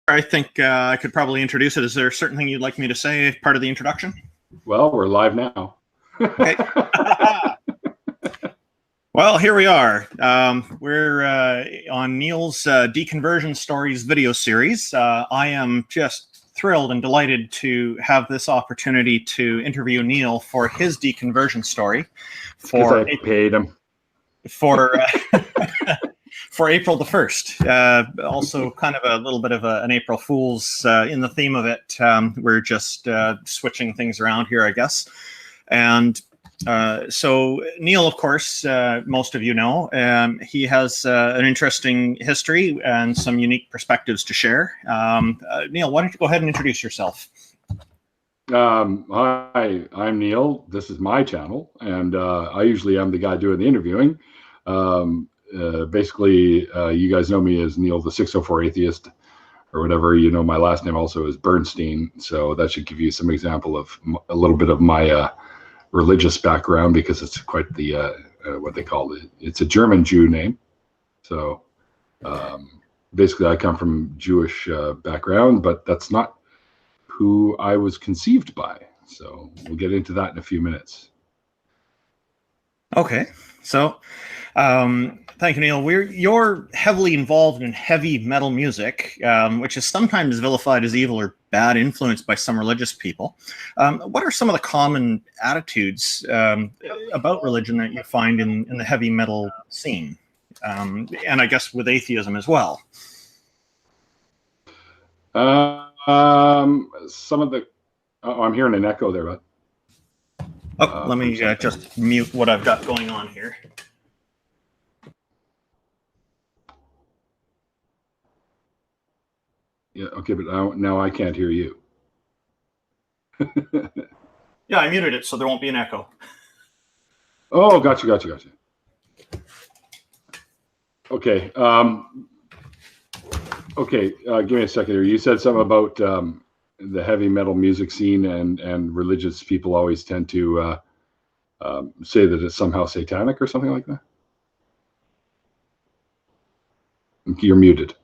I think I could probably introduce it. Is there a certain thing you'd like me to say as part of the introduction? Well, we're live now. Okay. Well, here we are. We're on Neil's Deconversion Stories video series. I am just thrilled and delighted to have this opportunity to interview Neil for his deconversion story. Because I paid him. For April the 1st. Also kind of a little bit of an April Fool's in the theme of it. We're just switching things around here, I guess. And so Neil, of course, most of you know, he has an interesting history and some unique perspectives to share. Neil, why don't you go ahead and introduce yourself? Hi, I'm Neil. This is my channel, and I usually am the guy doing the interviewing. Basically, you guys know me as Neil the 604 Atheist, or whatever. You know, my last name also is Bernstein, so that should give you some example of a little bit of my religious background, because it's quite the what they call it. It's a German Jew name. So basically, I come from Jewish background, but that's not who I was conceived by. So we'll get into that in a few minutes. Okay, so thank you, Neil. You're heavily involved in heavy metal music, which is sometimes vilified as evil or bad influence by some religious people. What are some of the common attitudes about religion that you find in the heavy metal scene? And I guess with atheism as well. Some of the... Oh, I'm hearing an echo there, but... Oh, let me just mute what I've got going on here. Yeah, okay, but now I can't hear you. Yeah, I muted it so there won't be an echo. Oh, gotcha. Okay. Okay, give me a second here. You said something about the heavy metal music scene, and religious people always tend to say that it's somehow satanic or something like that. You're muted.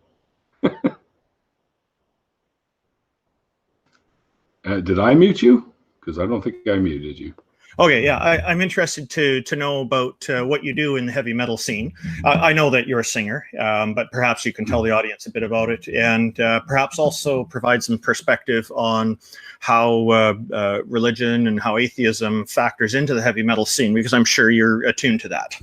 Did I mute you? Because I don't think I muted you. Okay, yeah, I'm interested to know about what you do in the heavy metal scene. I know that you're a singer, but perhaps you can tell the audience a bit about it, and perhaps also provide some perspective on how religion and how atheism factors into the heavy metal scene, because I'm sure you're attuned to that.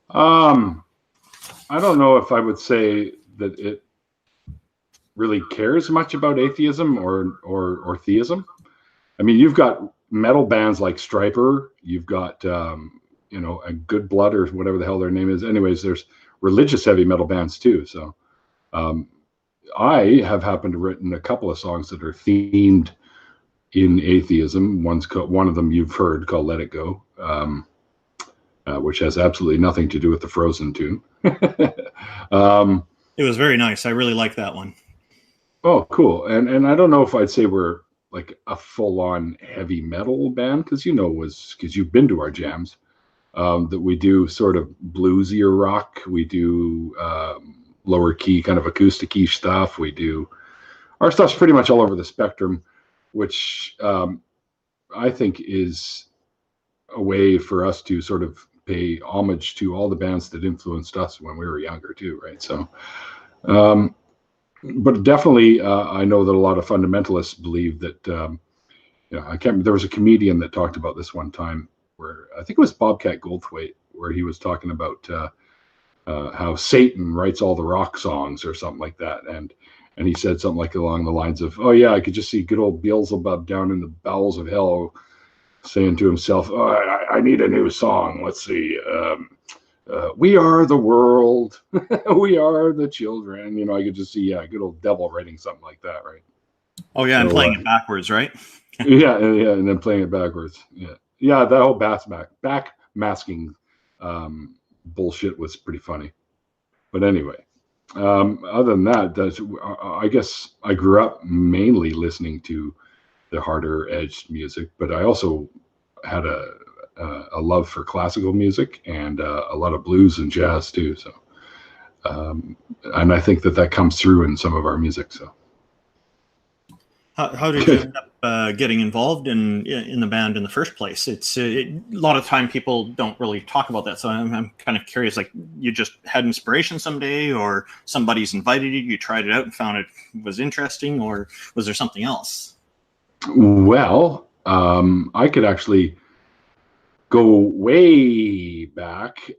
I don't know if I would say that it really cares much about atheism or theism. I mean, you've got metal bands like Striper, you've got you know, a Good Blood or whatever the hell their name is. Anyways, there's religious heavy metal bands too. So I have happened to written a couple of songs that are themed in atheism. One of them you've heard, called Let It Go, which has absolutely nothing to do with the Frozen tune. It was very nice. I really like that one. Oh, cool. And I don't know if I'd say we're like a full-on heavy metal band, because because you've been to our jams, that we do sort of bluesier rock. We do lower key, kind of acoustic-y stuff. Our stuff's pretty much all over the spectrum, which I think is a way for us to sort of pay homage to all the bands that influenced us when we were younger too, right? So but definitely, I know that a lot of fundamentalists believe that, you know, there was a comedian that talked about this one time, where I think it was Bobcat Goldthwait, where he was talking about how Satan writes all the rock songs or something like that. And he said something like along the lines of, oh yeah, I could just see good old Beelzebub down in the bowels of hell saying to himself, oh, I need a new song. Let's see. We are the world. We are the children. You know, I could just see, yeah, good old devil writing something like that, right? Oh yeah, so, and playing it backwards, right? yeah, and then playing it backwards. Yeah, that whole back masking bullshit was pretty funny. But anyway, other than that, I guess I grew up mainly listening to the harder edged music, but I also had a love for classical music and a lot of blues and jazz too. So And I think that comes through in some of our music. So, how did you end up getting involved in the band in the first place? It's a lot of time people don't really talk about that, so I'm kind of curious. Like, you just had inspiration someday, or somebody's invited you, you tried it out and found it was interesting, or was there something else? Well, I could actually go way back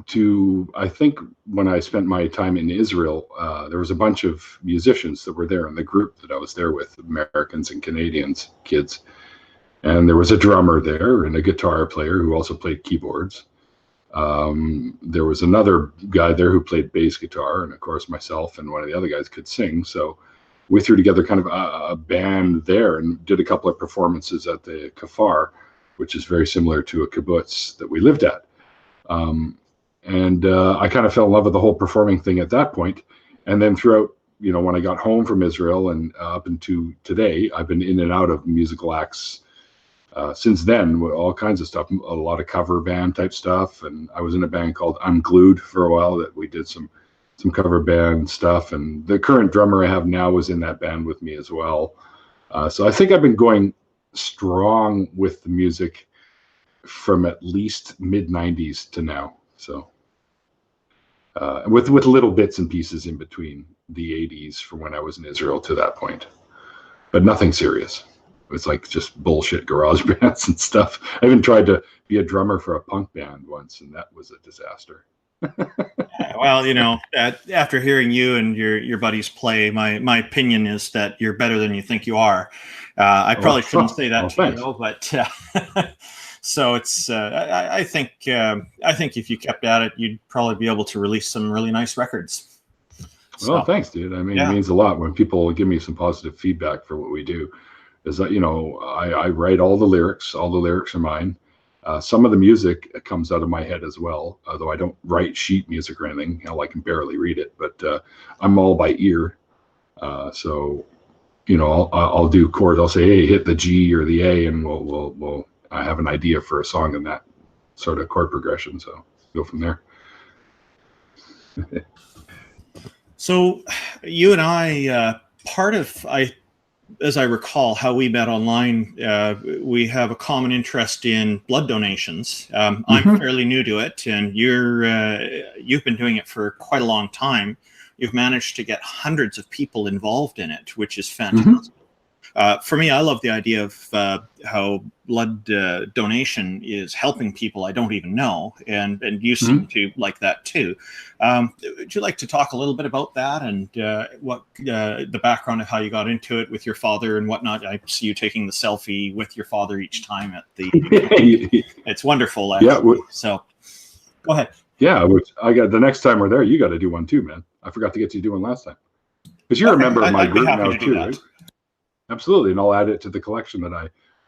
to, I think, when I spent my time in Israel. There was a bunch of musicians that were there in the group that I was there with, Americans and Canadians, kids. And there was a drummer there and a guitar player who also played keyboards. There was another guy there who played bass guitar, and of course myself and one of the other guys could sing. So we threw together kind of a band there and did a couple of performances at the kafar, which is very similar to a kibbutz that we lived at. And I kind of fell in love with the whole performing thing at that point. And then throughout, when I got home from Israel and up into today, I've been in and out of musical acts since then, with all kinds of stuff, a lot of cover band type stuff. And I was in a band called Unglued for a while that we did some cover band stuff. And the current drummer I have now was in that band with me as well. So I think I've been going strong with the music from at least mid-90s to now. So with little bits and pieces in between the 80s from when I was in Israel to that point, but nothing serious. It's like just bullshit garage bands and stuff. I even tried to be a drummer for a punk band once, and that was a disaster. Well, after hearing you and your buddies play, my opinion is that you're better than you think you are. I probably shouldn't say that to you, but so it's. I think if you kept at it, you'd probably be able to release some really nice records. So, well, thanks, dude. I mean, It means a lot when people give me some positive feedback for what we do. Is that I write all the lyrics. All the lyrics are mine. Some of the music comes out of my head as well, although I don't write sheet music or anything. I can barely read it, but I'm all by ear. So, I'll do chords. I'll say, hey, hit the G or the A, and we'll I have an idea for a song in that sort of chord progression. So go from there. So you and I, as I recall, how we met online, we have a common interest in blood donations. I'm fairly new to it, and you've been doing it for quite a long time. You've managed to get hundreds of people involved in it, which is fantastic. For me, I love the idea of how blood donation is helping people I don't even know, and you seem to like that too. Would you like to talk a little bit about that and what the background of how you got into it with your father and whatnot? I see you taking the selfie with your father each time at the. It's wonderful. Actually. Yeah. So, go ahead. Yeah, I got the next time we're there, you got to do one too, man. I forgot to get you to do one last time because you're a member of my group now too, right? Absolutely, and I'll add it to the collection that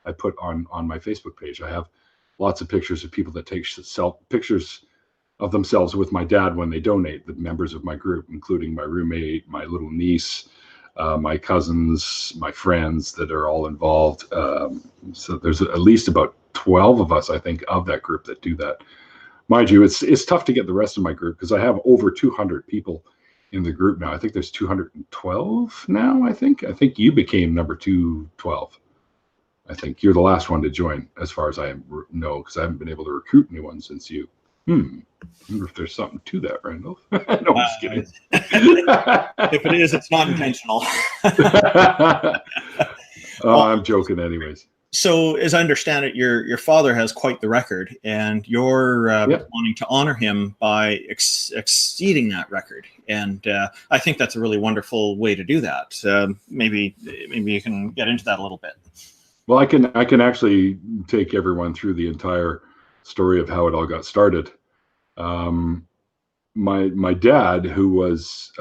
I put on my Facebook page. I have lots of pictures of people that take pictures of themselves with my dad when they donate, the members of my group, including my roommate, my little niece, my cousins, my friends that are all involved. So there's at least about 12 of us, I think, of that group that do that. Mind you, it's tough to get the rest of my group because I have over 200 people in the group now. I think there's 212 now. I think you became number 212. I think you're the last one to join, as far as I know, because I haven't been able to recruit anyone since you. I wonder if there's something to that, Randolph. No, I'm just kidding. If it is, it's not intentional. I'm joking, anyways. So, as I understand it, your father has quite the record, and you're wanting to honor him by exceeding that record. And I think that's a really wonderful way to do that. Maybe you can get into that a little bit. Well, I can actually take everyone through the entire story of how it all got started. My dad, who was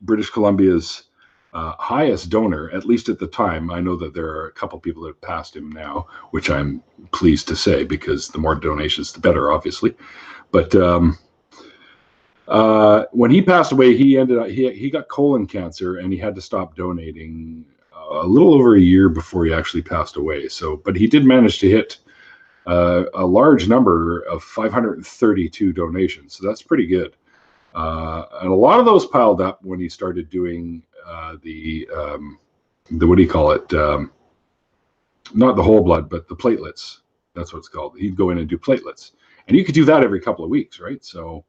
British Columbia's highest donor, at least at the time. I know that there are a couple people that have passed him now, which I'm pleased to say, because the more donations, the better, obviously. But when he passed away, he got colon cancer, and he had to stop donating a little over a year before he actually passed away. So, but he did manage to hit a large number of 532 donations. So that's pretty good. And a lot of those piled up when he started doing the what do you call it? Not the whole blood, but the platelets. That's what it's called. He'd go in and do platelets. And you could do that every couple of weeks, right? So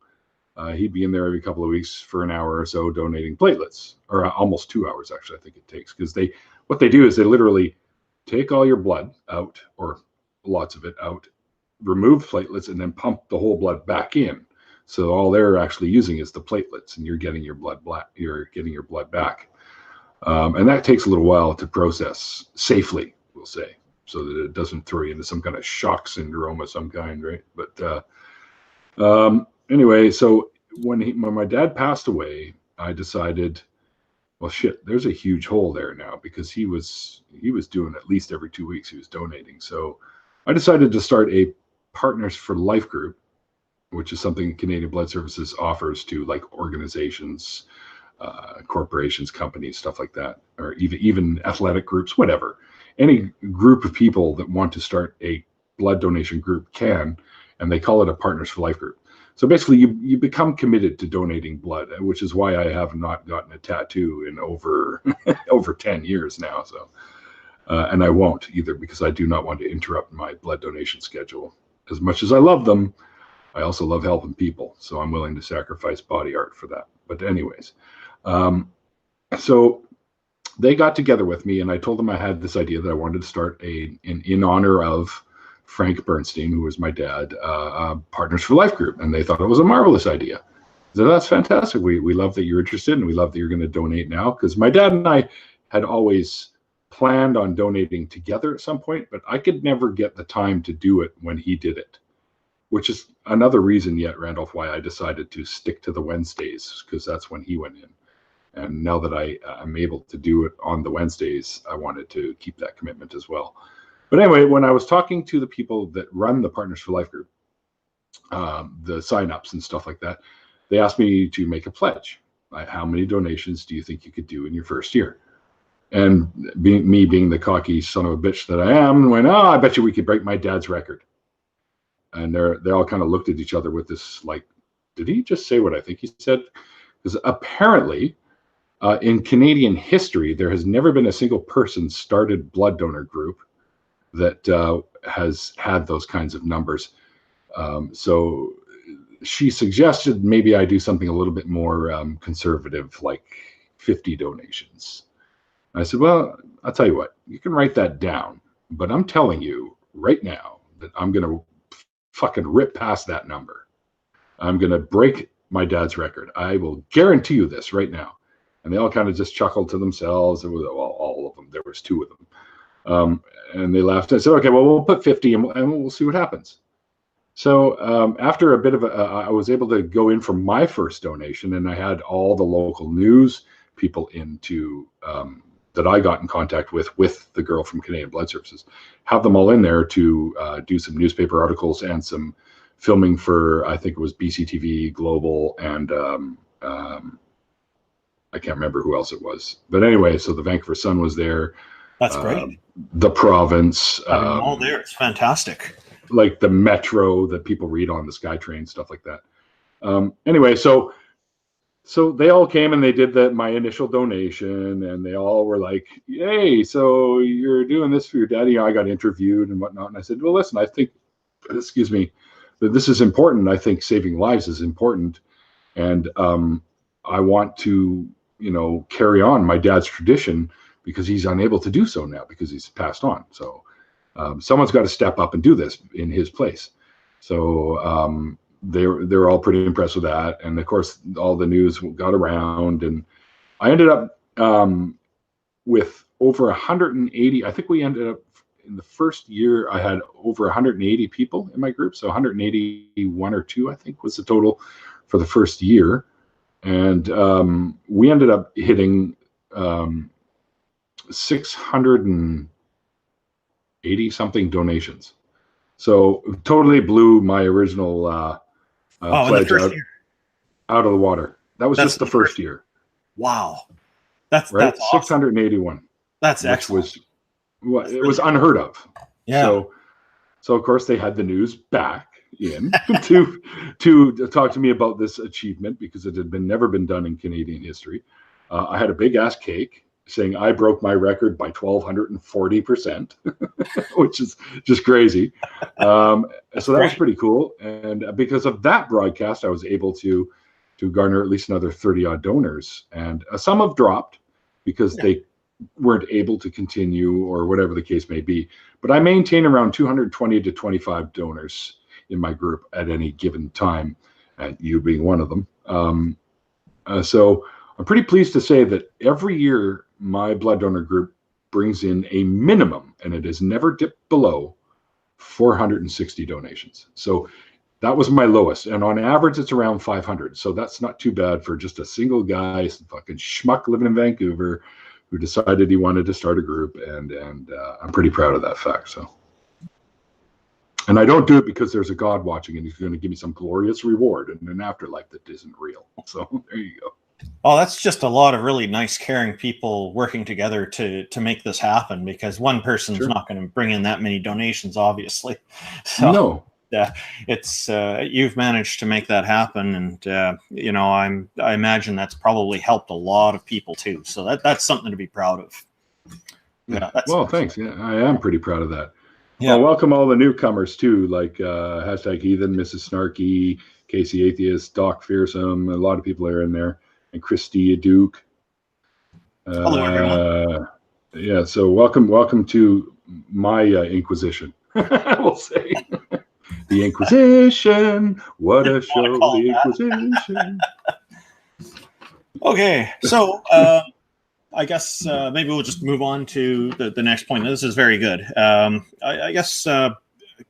he'd be in there every couple of weeks for an hour or so donating platelets, or almost 2 hours, actually, I think it takes. Because what they do is they literally take all your blood out, or lots of it out, remove platelets, and then pump the whole blood back in. So all they're actually using is the platelets, and you're getting your blood back. And that takes a little while to process safely, we'll say, so that it doesn't throw you into some kind of shock syndrome of some kind, right? But anyway, so when my dad passed away, I decided, well, shit, there's a huge hole there now, because he was doing at least every 2 weeks he was donating. So I decided to start a Partners for Life group, which is something Canadian Blood Services offers to like organizations, corporations, companies, stuff like that, or even athletic groups, whatever. Any group of people that want to start a blood donation group can, and they call it a Partners for Life group. So basically, you become committed to donating blood, which is why I have not gotten a tattoo in over 10 years now. So, and I won't either, because I do not want to interrupt my blood donation schedule. As much as I love them, I also love helping people, so I'm willing to sacrifice body art for that. But anyways, so they got together with me, and I told them I had this idea that I wanted to start in honor of Frank Bernstein, who was my dad, Partners for Life group, and they thought it was a marvelous idea. So that's fantastic. We love that you're interested, and we love that you're going to donate now, because my dad and I had always planned on donating together at some point, but I could never get the time to do it when he did it, which is another reason yet, Randolph, why I decided to stick to the Wednesdays, because that's when he went in. And now that I'm able to do it on the Wednesdays, I wanted to keep that commitment as well. But anyway, when I was talking to the people that run the Partners for Life group, the signups and stuff like that, they asked me to make a pledge. How many donations do you think you could do in your first year? And being the cocky son of a bitch that I am, went, I bet you we could break my dad's record. And they all kind of looked at each other with this, like, did he just say what I think he said? Because apparently, in Canadian history, there has never been a single person started blood donor group that has had those kinds of numbers. So she suggested maybe I do something a little bit more conservative, like 50 donations. I said, well, I'll tell you what, you can write that down, but I'm telling you right now that I'm going to fucking rip past that number. I'm going to break my dad's record. I will guarantee you this right now. And they all kind of just chuckled to themselves. It was all of them. There was two of them. And they laughed. I said, okay, well, we'll put 50 and we'll see what happens. So after a bit of I was able to go in for my first donation, and I had all the local news people into that I got in contact with the girl from Canadian Blood Services, have them all in there to do some newspaper articles and some filming for, I think it was BCTV Global, and I can't remember who else it was. But anyway, so the Vancouver Sun was there. That's great. The province. All there. It's fantastic. Like the Metro that people read on the SkyTrain, stuff like that. Anyway, so they all came and they did my initial donation, and they all were like, "Hey, so you're doing this for your daddy?" I got interviewed and whatnot, and I said, "Well, listen, I think, excuse me, that this is important. I think saving lives is important, and I want to, carry on my dad's tradition because he's unable to do so now because he's passed on. So someone's got to step up and do this in his place." So they're all pretty impressed with that, and of course all the news got around, and I ended up with over 180. I think we ended up in the first year I had over 180 people in my group, so 181 or 2 I think was the total for the first year, and we ended up hitting 680 something donations. So totally blew my original pledge out of the water. That's just the first year. Wow. That's right. That's awesome. 681. That's excellent. It was unheard of. Yeah. So of course they had the news back, in to talk to me about this achievement because it had never been done in Canadian history. I had a big ass cake saying I broke my record by 1,240%, which is just crazy. So that was pretty cool. And because of that broadcast, I was able to garner at least another 30 odd donors. And some have dropped because they weren't able to continue or whatever the case may be. But I maintain around 220 to 25 donors in my group at any given time, and you being one of them. So I'm pretty pleased to say that every year my blood donor group brings in a minimum, and it has never dipped below 460 donations. So that was my lowest, and on average it's around 500. So that's not too bad for just a single guy, fucking schmuck living in Vancouver, who decided he wanted to start a group, and I'm pretty proud of that fact. So, and I don't do it because there's a God watching and he's going to give me some glorious reward in an afterlife that isn't real. So there you go. Oh, that's just a lot of really nice, caring people working together to make this happen, because one person's not going to bring in that many donations, obviously. So, no. It's you've managed to make that happen, and you know, I imagine that's probably helped a lot of people too. So that's something to be proud of. Yeah. Well, thanks. Yeah, I am pretty proud of that. Yeah. Well, welcome all the newcomers too, like #Heathen, Mrs. Snarky, Casey Atheist, Doc Fearsome. A lot of people are in there, and Christia Duke. Hello, everyone. Yeah. So welcome to my Inquisition. We'll say. The Inquisition, what a show, the Inquisition. Okay, so I guess maybe we'll just move on to the next point. This is very good. I guess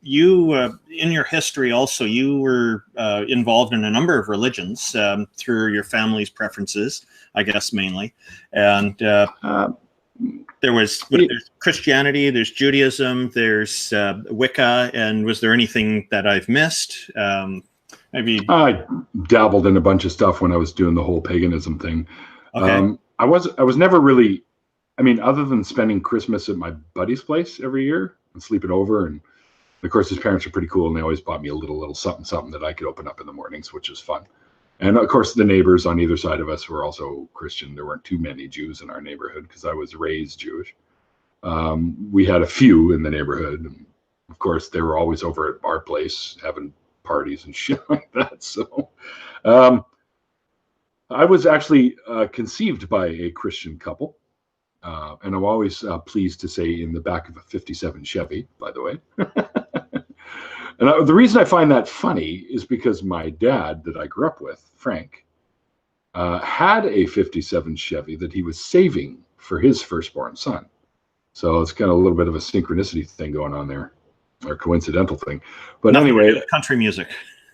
you, in your history also, you were involved in a number of religions through your family's preferences, I guess, mainly. And there's Christianity, there's Judaism, there's Wicca, and was there anything that I've missed? Maybe I dabbled in a bunch of stuff when I was doing the whole paganism thing. Okay. I was never really, I mean, other than spending Christmas at my buddy's place every year and sleeping over, and of course his parents are pretty cool, and they always bought me a little something that I could open up in the mornings, which was fun. And of course, the neighbors on either side of us were also Christian. There weren't too many Jews in our neighborhood because I was raised Jewish. We had a few in the neighborhood. And of course, they were always over at our place having parties and shit like that. So I was actually conceived by a Christian couple. And I'm always pleased to say in the back of a 57 Chevy, by the way. And the reason I find that funny is because my dad that I grew up with, Frank, had a 57 Chevy that he was saving for his firstborn son. So it's kind of a little bit of a synchronicity thing going on there, or coincidental thing. But nothing anyway, to do with country music.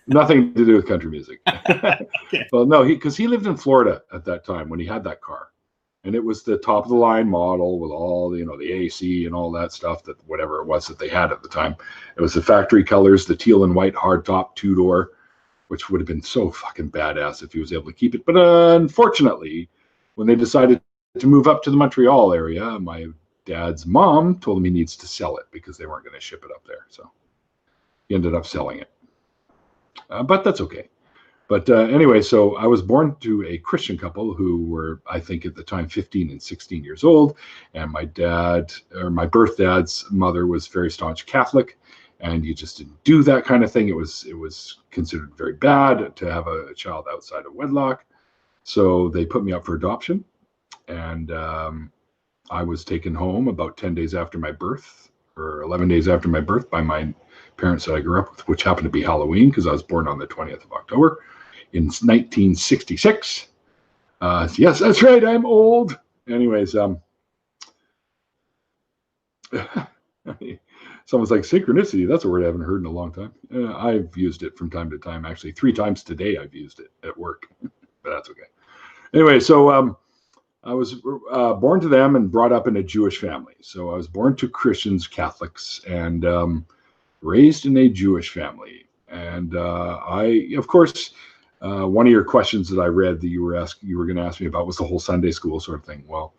Nothing to do with country music. Okay. Well, no, because he lived in Florida at that time when he had that car. And it was the top of the line model with all the, the AC and all that stuff, that whatever it was that they had at the time. It was the factory colors, the teal and white hardtop 2-door, which would have been so fucking badass if he was able to keep it. But unfortunately, when they decided to move up to the Montreal area, my dad's mom told him he needs to sell it because they weren't going to ship it up there. So he ended up selling it. But that's okay. But anyway, so I was born to a Christian couple who were, I think at the time, 15 and 16 years old. And my dad, or my birth dad's mother, was very staunch Catholic. And you just didn't do that kind of thing. It was considered very bad to have a child outside of wedlock. So they put me up for adoption. And I was taken home about 10 days after my birth, or 11 days after my birth, by my parents that I grew up with, which happened to be Halloween because I was born on the 20th of October. In 1966. Yes, that's right. I'm old. Anyways, someone's like, synchronicity. That's a word I haven't heard in a long time. I've used it from time to time. Actually, 3 times today I've used it at work, but that's okay. Anyway, so I was born to them and brought up in a Jewish family. So I was born to Christians, Catholics, and raised in a Jewish family. And I, of course, one of your questions that I read that you were going to ask me about was the whole Sunday school sort of thing. Well,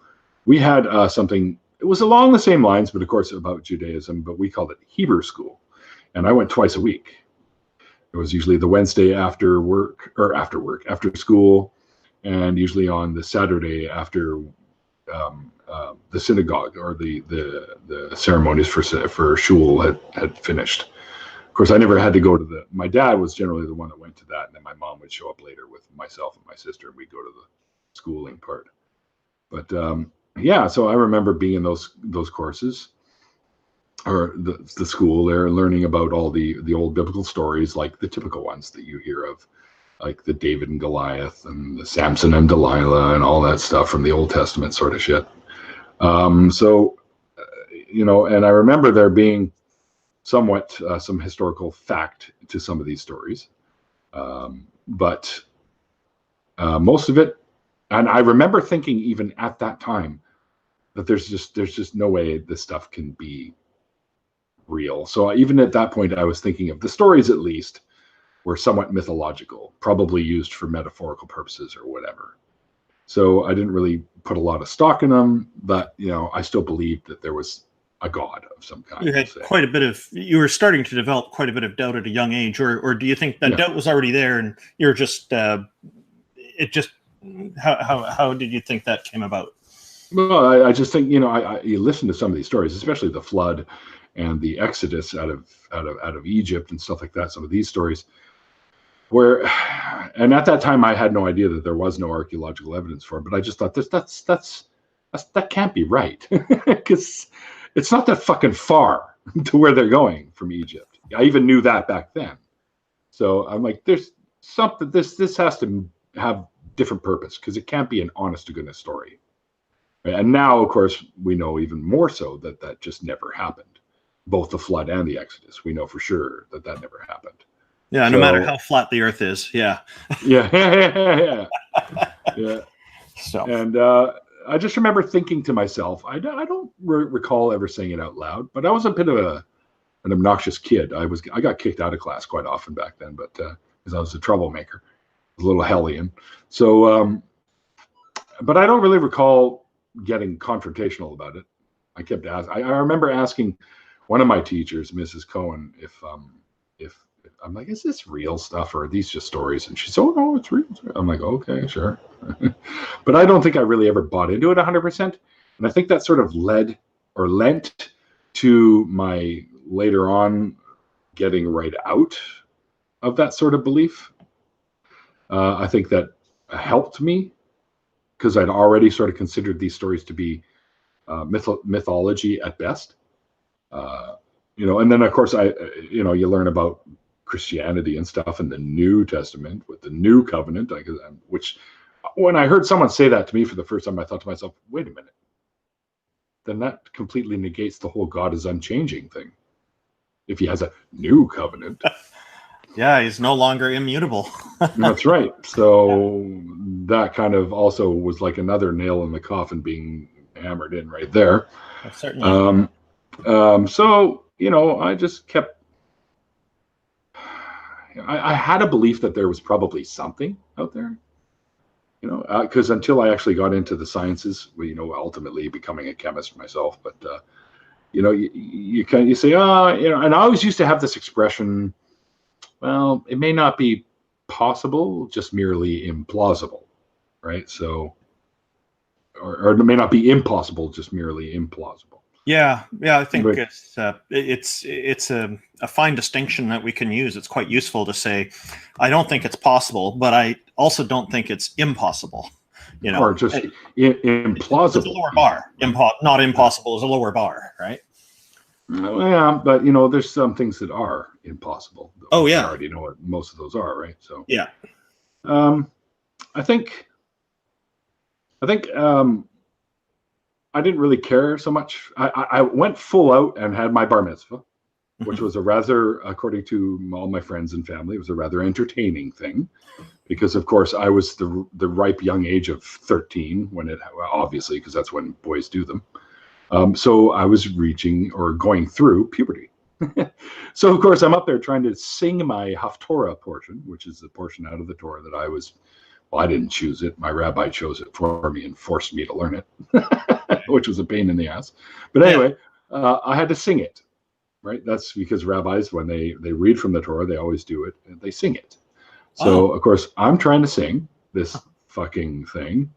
we had something, it was along the same lines, but of course about Judaism, but we called it Hebrew school. And I went twice a week. It was usually the Wednesday after school, and usually on the Saturday after the synagogue or the ceremonies for shul had finished. Of course, I never had to go to my dad was generally the one that went to that, and then my mom would show up later with myself and my sister, and we'd go to the schooling part. But yeah, so I remember being in those courses, or the school there, learning about all the old biblical stories, like the typical ones that you hear of, like the David and Goliath and the Samson and Delilah and all that stuff from the Old Testament sort of shit. So, and I remember there being somewhat some historical fact to some of these stories, but most of it, and I remember thinking even at that time that there's just no way this stuff can be real. So even at that point, I was thinking of the stories, at least, were somewhat mythological, probably used for metaphorical purposes or whatever. So I didn't really put a lot of stock in them, but I still believed that there was a god of some kind. You had you were starting to develop quite a bit of doubt at a young age, or do you think that doubt was already there and you're just how did you think that came about? Well, I just think, you listen to some of these stories, especially the flood and the Exodus out of Egypt and stuff like that. Some of these stories and at that time I had no idea that there was no archaeological evidence for it, but I just thought that can't be right, because it's not that fucking far to where they're going from Egypt. I even knew that back then. So I'm like, there's something, this has to have different purpose, because it can't be an honest to goodness story. And now, of course, we know even more so that just never happened. Both the flood and the Exodus, we know for sure that never happened. Yeah, no matter how flat the earth is. Yeah. Yeah. So. And I just remember thinking to myself, I don't recall ever saying it out loud, but I was a bit of an obnoxious kid. I got kicked out of class quite often back then, but because I was a troublemaker, I was a little hellion. So, but I don't really recall getting confrontational about it. I kept asking. I remember asking one of my teachers, Mrs. Cohen, if I'm like, is this real stuff or are these just stories? And she said, oh no, it's real. I'm like, okay, sure. But I don't think I really ever bought into it 100%. And I think that sort of lent to my later on getting right out of that sort of belief. I think that helped me, because I'd already sort of considered these stories to be mythology at best. And then of course you learn about Christianity and stuff in the New Testament with the New Covenant, which when I heard someone say that to me for the first time, I thought to myself, wait a minute, then that completely negates the whole God is unchanging thing. If he has a new covenant. Yeah, he's no longer immutable. That's right. So that kind of also was like another nail in the coffin being hammered in right there. Certainly. So, I just kept, I had a belief that there was probably something out there, because until I actually got into the sciences, ultimately becoming a chemist myself, but, you say, and I always used to have this expression, well, it may not be possible, just merely implausible, right? So, or it may not be impossible, just merely implausible. Yeah, I think it's a fine distinction that we can use. It's quite useful to say, I don't think it's possible, but I also don't think it's impossible. Or just implausible. It's a lower bar. Not impossible is a lower bar, right? Yeah, but there's some things that are impossible. Oh yeah, I already know what most of those are, right? So yeah, I think I didn't really care so much. I went full out and had my bar mitzvah, which was a rather, according to all my friends and family, it was a rather entertaining thing, because of course I was the ripe young age of 13 when obviously, because that's when boys do them. So I was reaching or going through puberty. So of course I'm up there trying to sing my Haftorah portion, which is the portion out of the Torah that I didn't choose it. My rabbi chose it for me and forced me to learn it, which was a pain in the ass. But anyway, I had to sing it. right? That's because rabbis, when they read from the Torah, they always do it, and they sing it. So, of course, I'm trying to sing this fucking thing.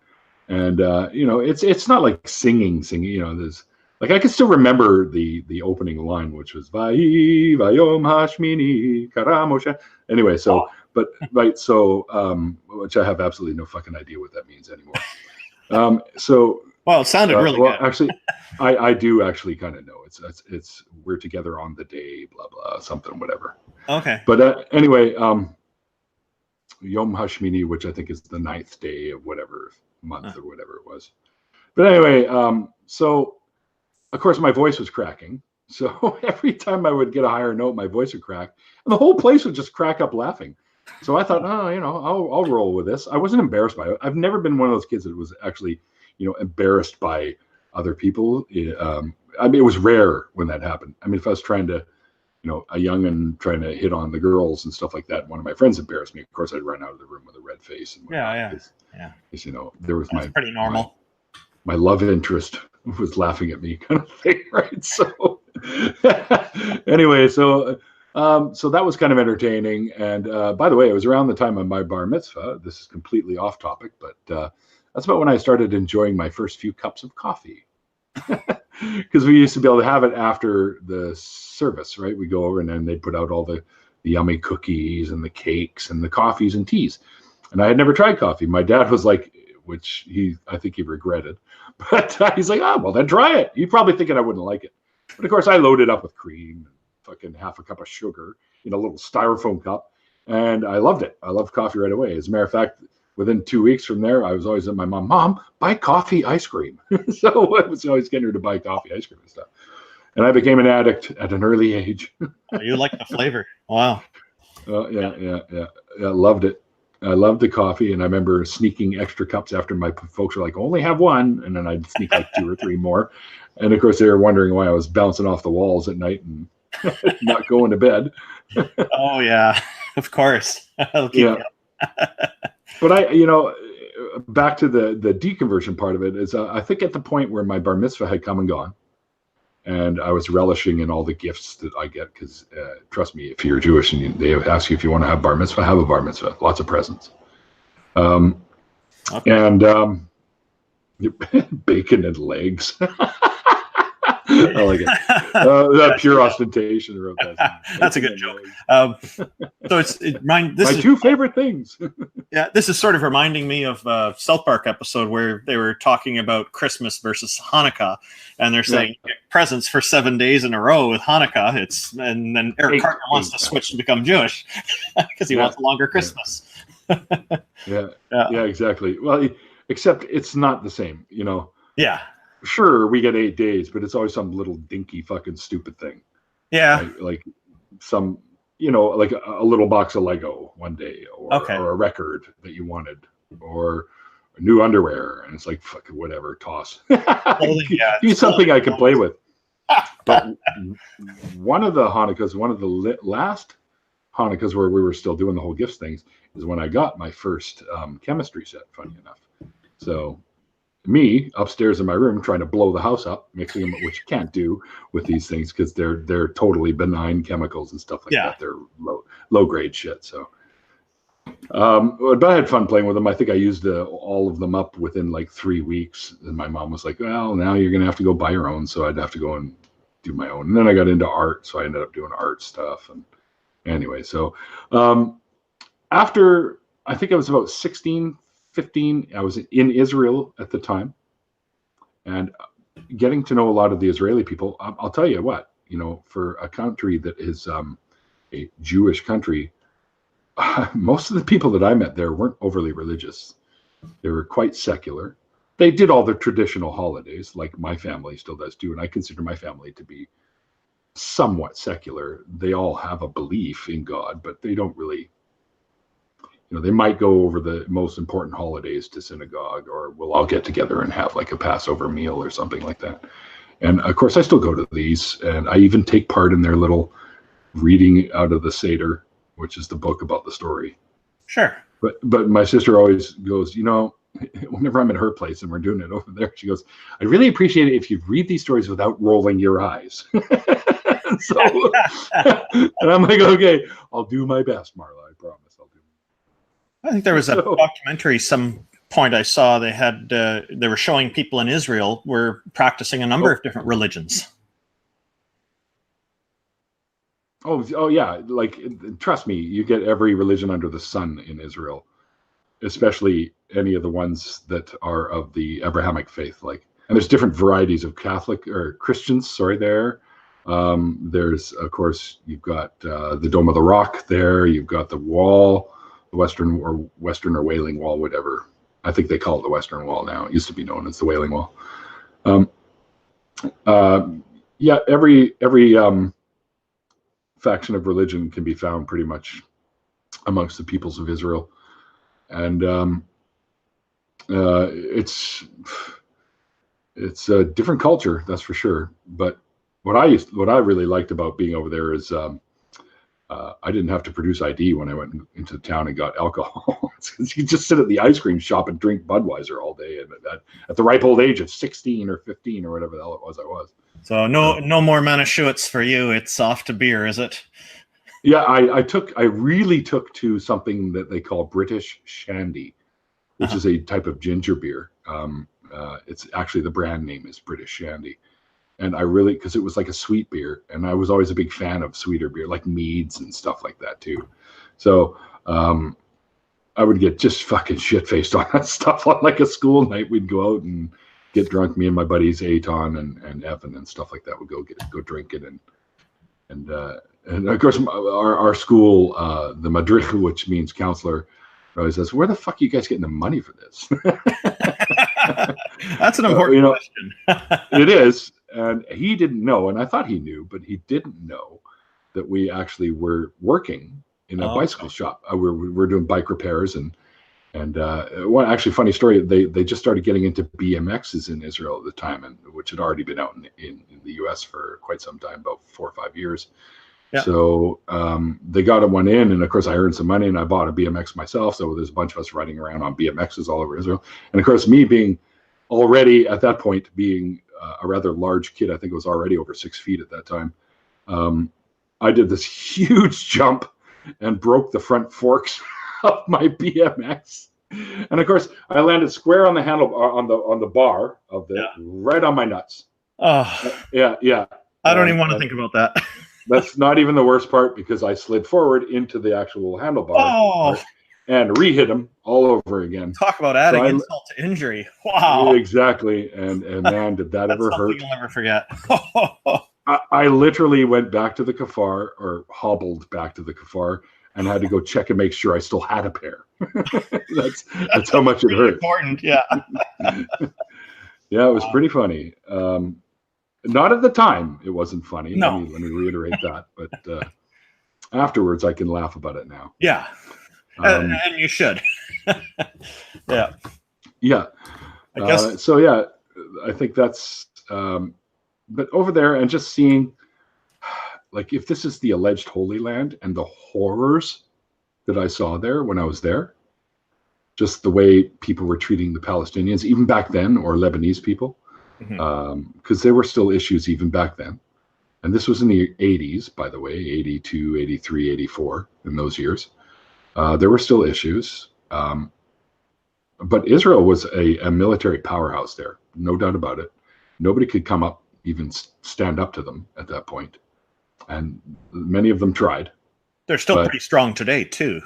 And, it's not like singing, there's like, I can still remember the opening line, which was, Vayi, Vayom Hashmini, Kara Moshe. Anyway, so, which I have absolutely no fucking idea what that means anymore. Well, it sounded really good. Actually, I do actually kind of know. It's we're together on the day, blah blah, something, whatever. Okay. But anyway, Yom Hashmini, which I think is the 9th day of whatever month or whatever it was. But anyway, so of course my voice was cracking. So every time I would get a higher note, my voice would crack, and the whole place would just crack up laughing. So I thought, I'll roll with this. I wasn't embarrassed by it. I've never been one of those kids that was actually, embarrassed by other people. I mean, it was rare when that happened. I mean, if I was trying to, a young'un trying to hit on the girls and stuff like that, one of my friends embarrassed me, of course, I'd run out of the room with a red face. And because, there was That's pretty normal. My love interest was laughing at me, kind of thing, right? So anyway, so that was kind of entertaining. And by the way, it was around the time of my bar mitzvah. This is completely off topic, but that's about when I started enjoying my first few cups of coffee. Because we used to be able to have it after the service, right? We go over and then they'd put out all the yummy cookies and the cakes and the coffees and teas. And I had never tried coffee. My dad was like, which I think he regretted, but he's like, well, then try it. You're probably thinking I wouldn't like it. But of course, I loaded up with cream and fucking half a cup of sugar in a little styrofoam cup. And I loved it. I loved coffee right away. As a matter of fact, within 2 weeks from there, I was always at my mom, buy coffee ice cream. So I was always getting her to buy coffee ice cream and stuff. And I became an addict at an early age. You like the flavor. Wow. Yeah. Loved it. I loved the coffee. And I remember sneaking extra cups after my folks were like, only have one. And then I'd sneak like 2 or 3 more. And of course, they were wondering why I was bouncing off the walls at night and not going to bed. Oh, yeah. Of course. But back to the deconversion part of it is I think at the point where my bar mitzvah had come and gone, and I was relishing in all the gifts that I get, because trust me, if you're Jewish and they ask you if you want to have bar mitzvah, have a bar mitzvah, lots of presents. Okay. And bacon and legs. I like it. That pure ostentation. Wrote that. That's a good joke. So this my is 2 favorite things. Yeah, this is sort of reminding me of South Park episode where they were talking about Christmas versus Hanukkah, and they're saying presents for 7 days in a row with Hanukkah. And then Eric Cartman wants to switch to become Jewish because he wants a longer Christmas. Yeah, exactly. Well, except it's not the same, Yeah. Sure, we get 8 days, but it's always some little dinky fucking stupid thing. Yeah. Like some, like a little box of Lego one day, or a record that you wanted, or new underwear. And it's like, fucking whatever, toss. Use something I can play with. But one of the Hanukkahs, one of the last Hanukkahs where we were still doing the whole gifts things, is when I got my first chemistry set, funny enough. So me upstairs in my room trying to blow the house up, mixing them, which you can't do with these things because they're totally benign chemicals and stuff like that. They're low grade shit. So, but I had fun playing with them. I think I used all of them up within like 3 weeks. And my mom was like, "Well, now you're gonna have to go buy your own." So I'd have to go and do my own. And then I got into art, so I ended up doing art stuff. And anyway, so after I think I was about 16. 15, I was in Israel at the time, and getting to know a lot of the Israeli people. I'll tell you what, for a country that is a Jewish country, most of the people that I met there weren't overly religious. They were quite secular. They did all the traditional holidays, like my family still does too, and I consider my family to be somewhat secular. They all have a belief in God, but they don't really. They might go over the most important holidays to synagogue, or we'll all get together and have like a Passover meal or something like that. And of course, I still go to these, and I even take part in their little reading out of the Seder, which is the book about the story. Sure. But my sister always goes, whenever I'm at her place and we're doing it over there, she goes, "I'd really appreciate it if you read these stories without rolling your eyes." So, and I'm like, okay, I'll do my best, Marla. I promise I'll do. I think there was a documentary some point I saw. They were showing people in Israel were practicing a number of different religions. Oh yeah, like trust me, you get every religion under the sun in Israel, especially any of the ones that are of the Abrahamic faith. Like, and there's different varieties of Catholic or Christians. Sorry, there. There's, of course, you've got the Dome of the Rock there. You've got the Wall, the Western or Wailing Wall, whatever. I think they call it the Western Wall now. It used to be known as the Wailing Wall. Yeah, every faction of religion can be found pretty much amongst the peoples of Israel, and it's a different culture, that's for sure. But what I really liked about being over there is I didn't have to produce ID when I went into town and got alcohol. You just sit at the ice cream shop and drink Budweiser all day, and at the ripe old age of 16 or 15 or whatever the hell it was I was. So no more Manischewitz for you. It's off to beer, is it? Yeah, I really took to something that they call British Shandy, which is a type of ginger beer. It's actually, the brand name is British Shandy. And I really, because it was like a sweet beer, and I was always a big fan of sweeter beer, like meads and stuff like that too. So I would get just fucking shit-faced on that stuff on like a school night. We'd go out and get drunk. Me and my buddies Eitan and Evan and stuff like that would go drink it, and of course our school, the madrich, which means counselor, always says, "Where the fuck are you guys getting the money for this?" That's an important question. It is, and he didn't know, and I thought he knew, but he didn't know that we actually were working in a bicycle shop. We're doing bike repairs and one actually funny story. They just started getting into BMXs in Israel at the time, and which had already been out in the US for quite some time, about 4 or 5 years. Yeah. So they got one in, and of course I earned some money, and I bought a BMX myself. So there's a bunch of us riding around on BMXs all over Israel. And of course, me being already at that point being a rather large kid, I think it was already over 6 feet at that time. I did this huge jump and broke the front forks of my BMX, and of course I landed square on the handle on the bar of the right on my nuts. Oh yeah. I don't even want to think about that. That's not even the worst part, because I slid forward into the actual handlebar and re-hit him all over again. Talk about adding insult to injury. Wow. Exactly. And man, did that ever hurt? You'll never forget. I literally went back to the kafar, or hobbled back to the kafar, and had to go check and make sure I still had a pair. that's how much it hurt. Important, yeah. Yeah, it was pretty funny. Not at the time, it wasn't funny. No. Let me reiterate that. But afterwards, I can laugh about it now. Yeah, and you should. Yeah. Yeah. I guess. So yeah, I think that's. But over there, and just seeing, like, if this is the alleged Holy Land and the horrors that I saw there when I was there, just the way people were treating the Palestinians, even back then, or Lebanese people, because there were still issues even back then. And this was in the 80s, by the way, 82, 83, 84, in those years. There were still issues. But Israel was a military powerhouse there, no doubt about it. Nobody could come up, even stand up to them at that point. And many of them tried. They're still pretty strong today, too.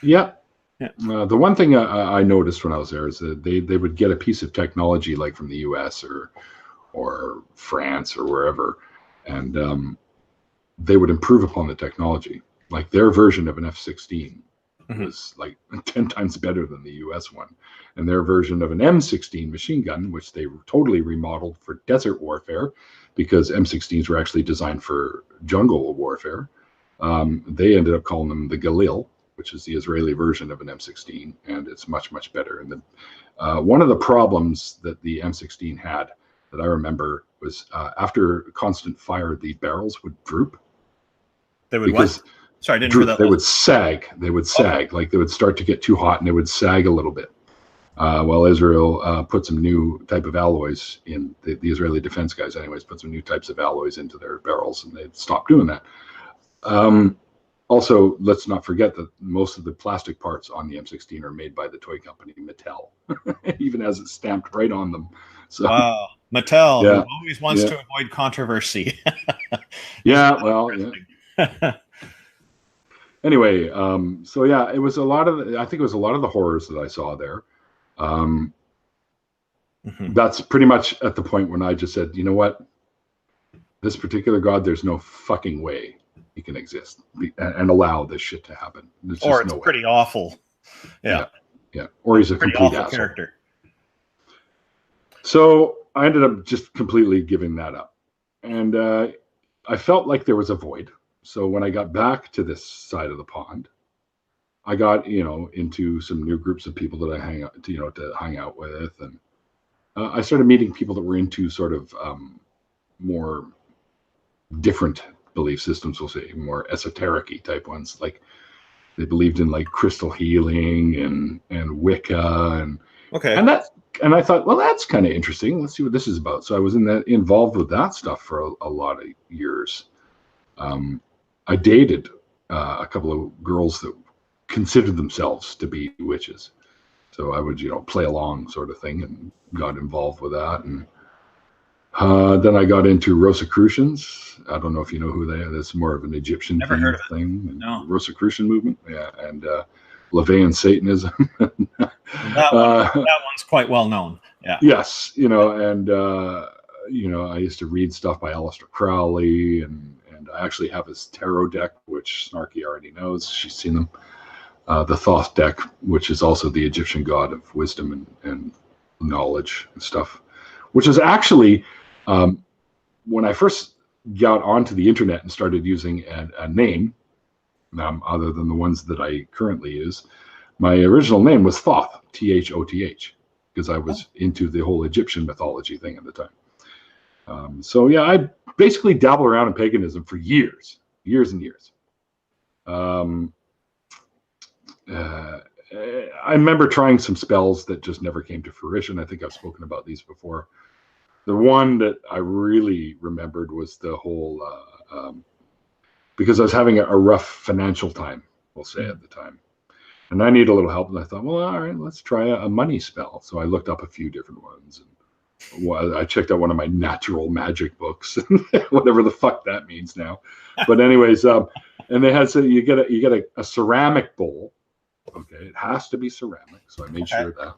Yeah. The one thing I noticed when I was there is that they would get a piece of technology, like from the US or France or wherever, and they would improve upon the technology. Like their version of an F-16 was like 10 times better than the US one. And their version of an M16 machine gun, which they totally remodeled for desert warfare, because M16s were actually designed for jungle warfare. They ended up calling them the Galil, which is the Israeli version of an M16, and it's much, much better. And one of the problems that the M16 had that I remember was after constant fire, the barrels would droop. They would what? Sorry, I didn't hear that. They would sag. They would sag. Like they would start to get too hot, and they would sag a little bit. While Israel put some new type of alloys in, the Israeli defense guys anyways, put some new types of alloys into their barrels, and they stopped doing that. Also, let's not forget that most of the plastic parts on the M16 are made by the toy company Mattel, even as it's stamped right on them. So, wow, Mattel, yeah, who always wants to avoid controversy. Yeah, well, yeah. Anyway, so yeah, it was a lot of, I think it was a lot of the horrors that I saw there. That's pretty much at the point when I just said, you know what, this particular God, there's no fucking way he can exist and allow this shit to happen. Or it's pretty awful. Yeah. Or he's a complete asshole. Character. So I ended up just completely giving that up. And I felt like there was a void. So when I got back to this side of the pond, I got, into some new groups of people that I hang out with. And I started meeting people that were into sort of more different belief systems, we'll say, more esoteric-y type ones. Like they believed in like crystal healing and Wicca and I thought, well, that's kind of interesting. Let's see what this is about. So I was involved with that stuff for a lot of years. I dated a couple of girls that considered themselves to be witches. So I would, play along sort of thing and got involved with that. And then I got into Rosicrucians. I don't know if you know who they are. That's more of an Egyptian thing. No. Rosicrucian movement. Yeah. And LaVeyan Satanism. that one's quite well known. Yeah. Yes. And I used to read stuff by Aleister Crowley, and I actually have his tarot deck, which Snarky already knows. She's seen them. The Thoth deck, which is also the Egyptian god of wisdom and knowledge and stuff, which is actually, when I first got onto the internet and started using a name, other than the ones that I currently use, my original name was Thoth, Thoth, because I was into the whole Egyptian mythology thing at the time. So yeah, I basically dabbled around in paganism for years and years. I remember trying some spells that just never came to fruition. I think I've spoken about these before. The one that I really remembered was the whole, because I was having a rough financial time, we'll say, at the time. And I need a little help. And I thought, well, all right, let's try a money spell. So I looked up a few different ones. And I checked out one of my natural magic books, whatever the fuck that means now. But anyways, and they had, so you get a ceramic bowl. Okay, it has to be ceramic. So I made sure of that.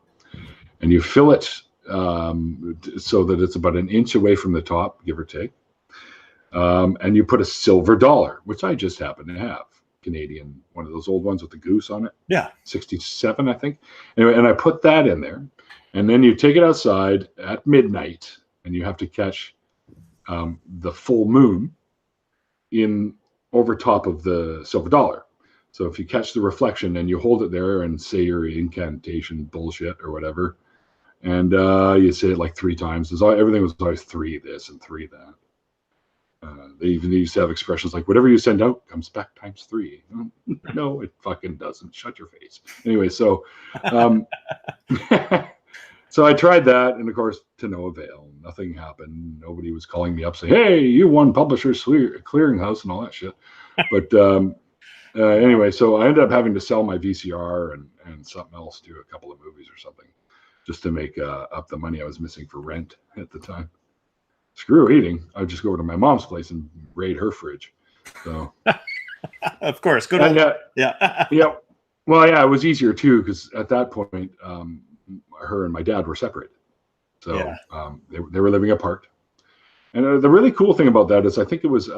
And you fill it so that it's about an inch away from the top, give or take. And you put a silver dollar, which I just happen to have. Canadian, one of those old ones with the goose on it. Yeah. 67, I think. Anyway, and I put that in there. And then you take it outside at midnight, and you have to catch the full moon over top of the silver dollar. So if you catch the reflection and you hold it there and say your incantation bullshit or whatever, and you say it like 3 times, everything was always 3 this and 3 that. They even used to have expressions like, whatever you send out comes back times 3. No, it fucking doesn't. Shut your face. Anyway, so so I tried that, and of course, to no avail. Nothing happened. Nobody was calling me up saying, hey, you won Publishers Clearinghouse and all that shit. But anyway, so I ended up having to sell my VCR and something else to a couple of movies or something, just to make up the money I was missing for rent at the time. Screw eating. I'd just go over to my mom's place and raid her fridge. So, of course, good old, yeah. Yeah. Well, yeah, it was easier too, because at that point, her and my dad were separated, so they were living apart. And the really cool thing about that is, I think it was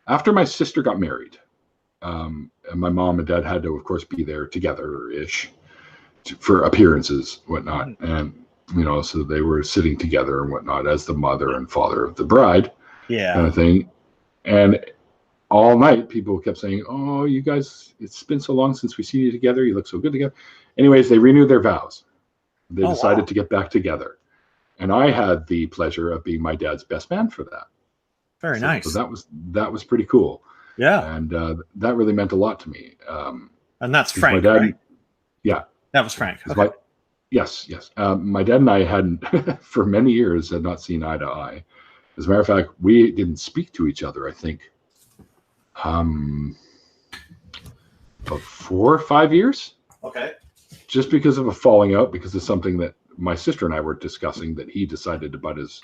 after my sister got married, and my mom and dad had to, of course, be there together-ish for appearances, whatnot, and so they were sitting together and whatnot as the mother and father of the bride, kind of thing. And all night, people kept saying, "Oh, you guys, it's been so long since we've seen you together. You look so good together." Anyways, they renewed their vows. They decided to get back together, and I had the pleasure of being my dad's best man for that. Very nice. So that was pretty cool. Yeah, and that really meant a lot to me. And that's Frank, right? Yeah. That was Frank. Okay. Yes. My dad and I hadn't, for many years, had not seen eye to eye. As a matter of fact, we didn't speak to each other, I think, about 4 or 5 years. Okay. Just because of a falling out, because of something that my sister and I were discussing that he decided to butt his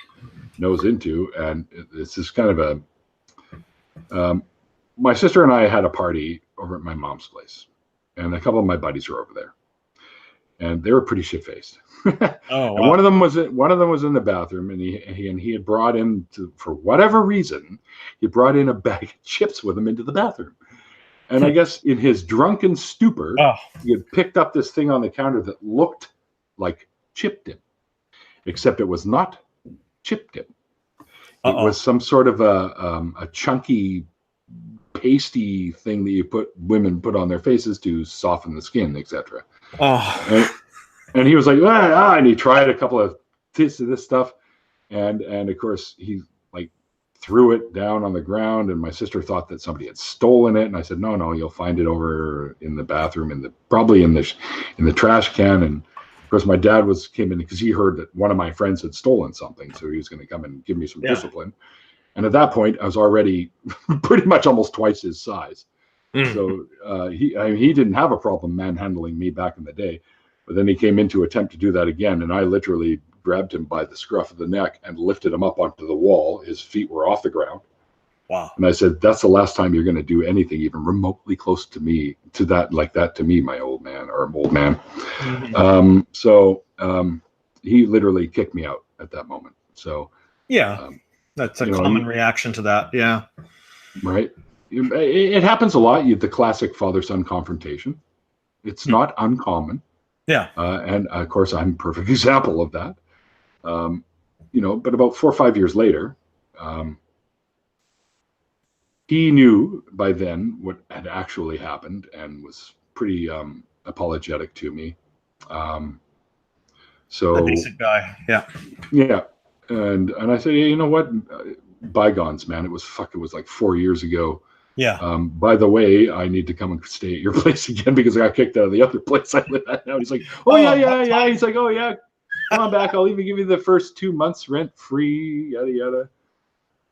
nose into. And it's just kind of my sister and I had a party over at my mom's place, and a couple of my buddies were over there, and they were pretty shit-faced. Oh, wow. And one of them was in the bathroom, and he had brought in, for whatever reason, he brought in a bag of chips with him into the bathroom. And I guess in his drunken stupor, he had picked up this thing on the counter that looked like chip dip, except it was not chip dip. It was some sort of a chunky, pasty thing that women put on their faces to soften the skin, etc. And he was like, and he tried a couple of bits of this stuff, and of course he like threw it down on the ground, and my sister thought that somebody had stolen it, and I said, no, you'll find it over in the bathroom, probably in the trash can. And of course my dad came in because he heard that one of my friends had stolen something, so he was going to come and give me some discipline. And at that point, I was already pretty much almost twice his size. So he didn't have a problem manhandling me back in the day. But then he came in to attempt to do that again, and I literally grabbed him by the scruff of the neck and lifted him up onto the wall. His feet were off the ground. Wow. And I said, that's the last time you're going to do anything even remotely close to me, to me, my old man. He literally kicked me out at that moment. So that's a common reaction to that. Yeah. Right. It happens a lot. The classic father-son confrontation. It's not uncommon. Yeah. And of course, I'm a perfect example of that. But about 4 or 5 years later, he knew by then what had actually happened and was pretty apologetic to me. So a decent guy. Yeah. Yeah. And I said, you know what? Bygones, man. It was like 4 years ago. Yeah. By the way, I need to come and stay at your place again because I got kicked out of the other place I live at now. He's like, yeah. He's like, come on back. I'll even give you the first 2 months rent free, yada, yada.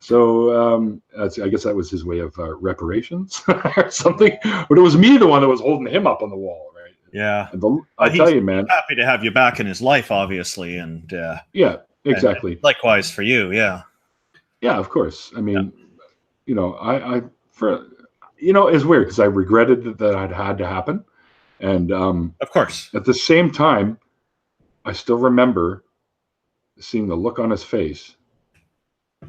So I guess that was his way of reparations or something. But it was me, the one that was holding him up on the wall, right? Yeah. I tell you, man. Happy to have you back in his life, obviously. And yeah, exactly. And likewise for you. Yeah. Yeah, of course. I mean, it's weird because I regretted that it had to happen. And of course, at the same time, I still remember seeing the look on his face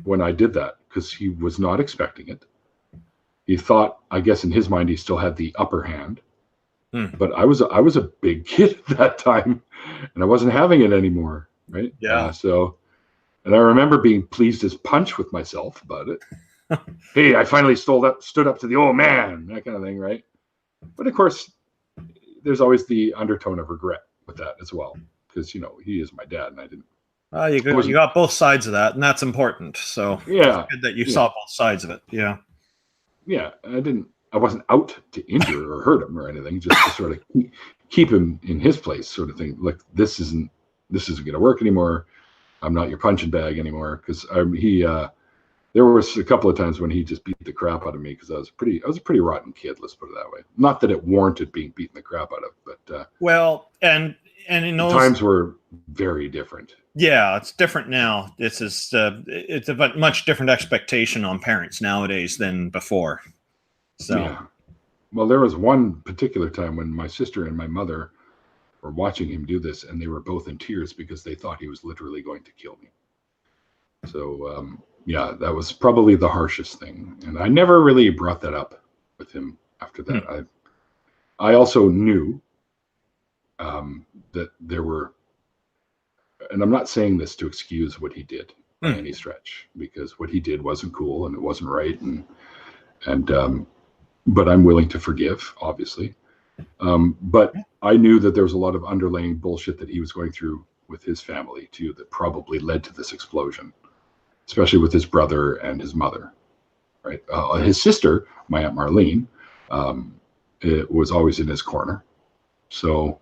when I did that, because he was not expecting it. He thought, I guess in his mind, he still had the upper hand. But I was a big kid at that time, and I wasn't having it anymore, right? Yeah. And I remember being pleased as punch with myself about it. Hey, I finally stood up to the old man, that kind of thing, right? But of course, there's always the undertone of regret with that as well, because he is my dad, and I didn't. You got both sides of that, and that's important. So yeah, it's good that you saw both sides of it. Yeah. Yeah, I wasn't out to injure or hurt him or anything, just to sort of keep him in his place, sort of thing. Like this isn't going to work anymore. I'm not your punching bag anymore, because there was a couple of times when he just beat the crap out of me because I was a pretty rotten kid. Let's put it that way. Not that it warranted being beaten the crap out of, but and in those times were very different. Yeah, it's different now. It's a much different expectation on parents nowadays than before. So, yeah. Well, there was one particular time when my sister and my mother were watching him do this, and they were both in tears because they thought he was literally going to kill me. So, yeah, that was probably the harshest thing. And I never really brought that up with him after that. I also knew that there were, and I'm not saying this to excuse what he did by any stretch, because what he did wasn't cool and it wasn't right. But I'm willing to forgive, obviously. But I knew that there was a lot of underlying bullshit that he was going through with his family too, that probably led to this explosion, especially with his brother and his mother, right? His sister, my Aunt Marlene, it was always in his corner. So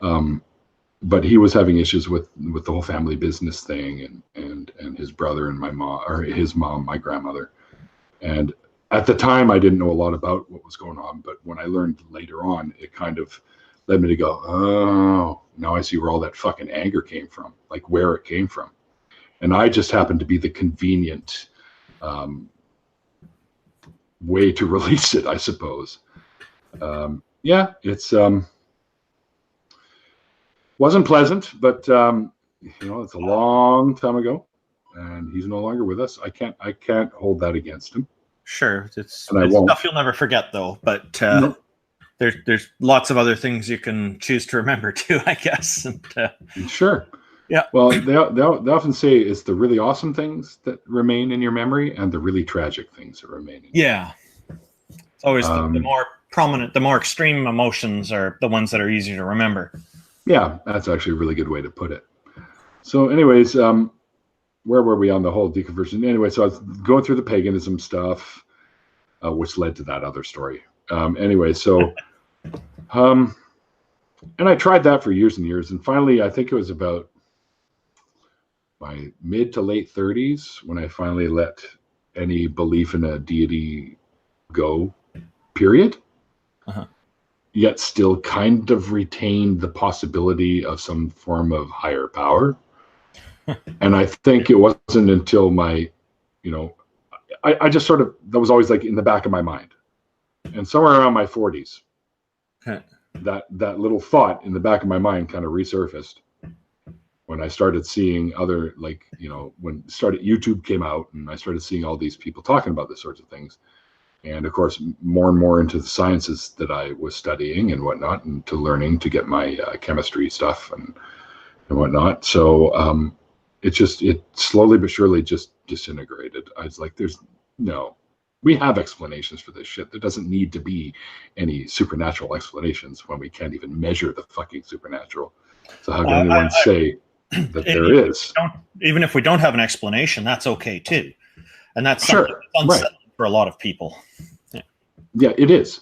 But he was having issues with the whole family business thing, and his brother and my mom, or his mom, my grandmother. And at the time, I didn't know a lot about what was going on, but when I learned later on, it kind of led me to go, oh, now I see where all that fucking anger came from, like where it came from. And I just happened to be the convenient way to release it, I suppose. Yeah, it's wasn't pleasant, but it's a long time ago, and he's no longer with us. I can't hold that against him. Sure, it's stuff you'll never forget, though. But No. there's lots of other things you can choose to remember too, I guess. And, sure. Yeah. Well, they often say it's the really awesome things that remain in your memory and the really tragic things that remain. Yeah. It's always the more prominent, the more extreme emotions are the ones that are easier to remember. Yeah, that's actually a really good way to put it. So anyways, where were we on the whole deconversion? Anyway, so I was going through the paganism stuff, which led to that other story. Anyway, so, and I tried that for years and years. And finally, I think it was about my mid to late 30s when I finally let any belief in a deity go, period. Uh-huh. Yet still kind of retained the possibility of some form of higher power. And I think it wasn't until my, I just sort of, that was always like in the back of my mind. And somewhere around my 40s, that little thought in the back of my mind kind of resurfaced when I started seeing other, like, when YouTube came out and I started seeing all these people talking about this sorts of things. And of course, more and more into the sciences that I was studying and whatnot, and to learning to get my chemistry stuff and whatnot. So it slowly but surely just disintegrated. I was like, we have explanations for this shit. There doesn't need to be any supernatural explanations when we can't even measure the fucking supernatural. So how can anyone say that there is? Even if we don't have an explanation, that's okay too. And that's sure, unsettling for a lot of people. Yeah, it is.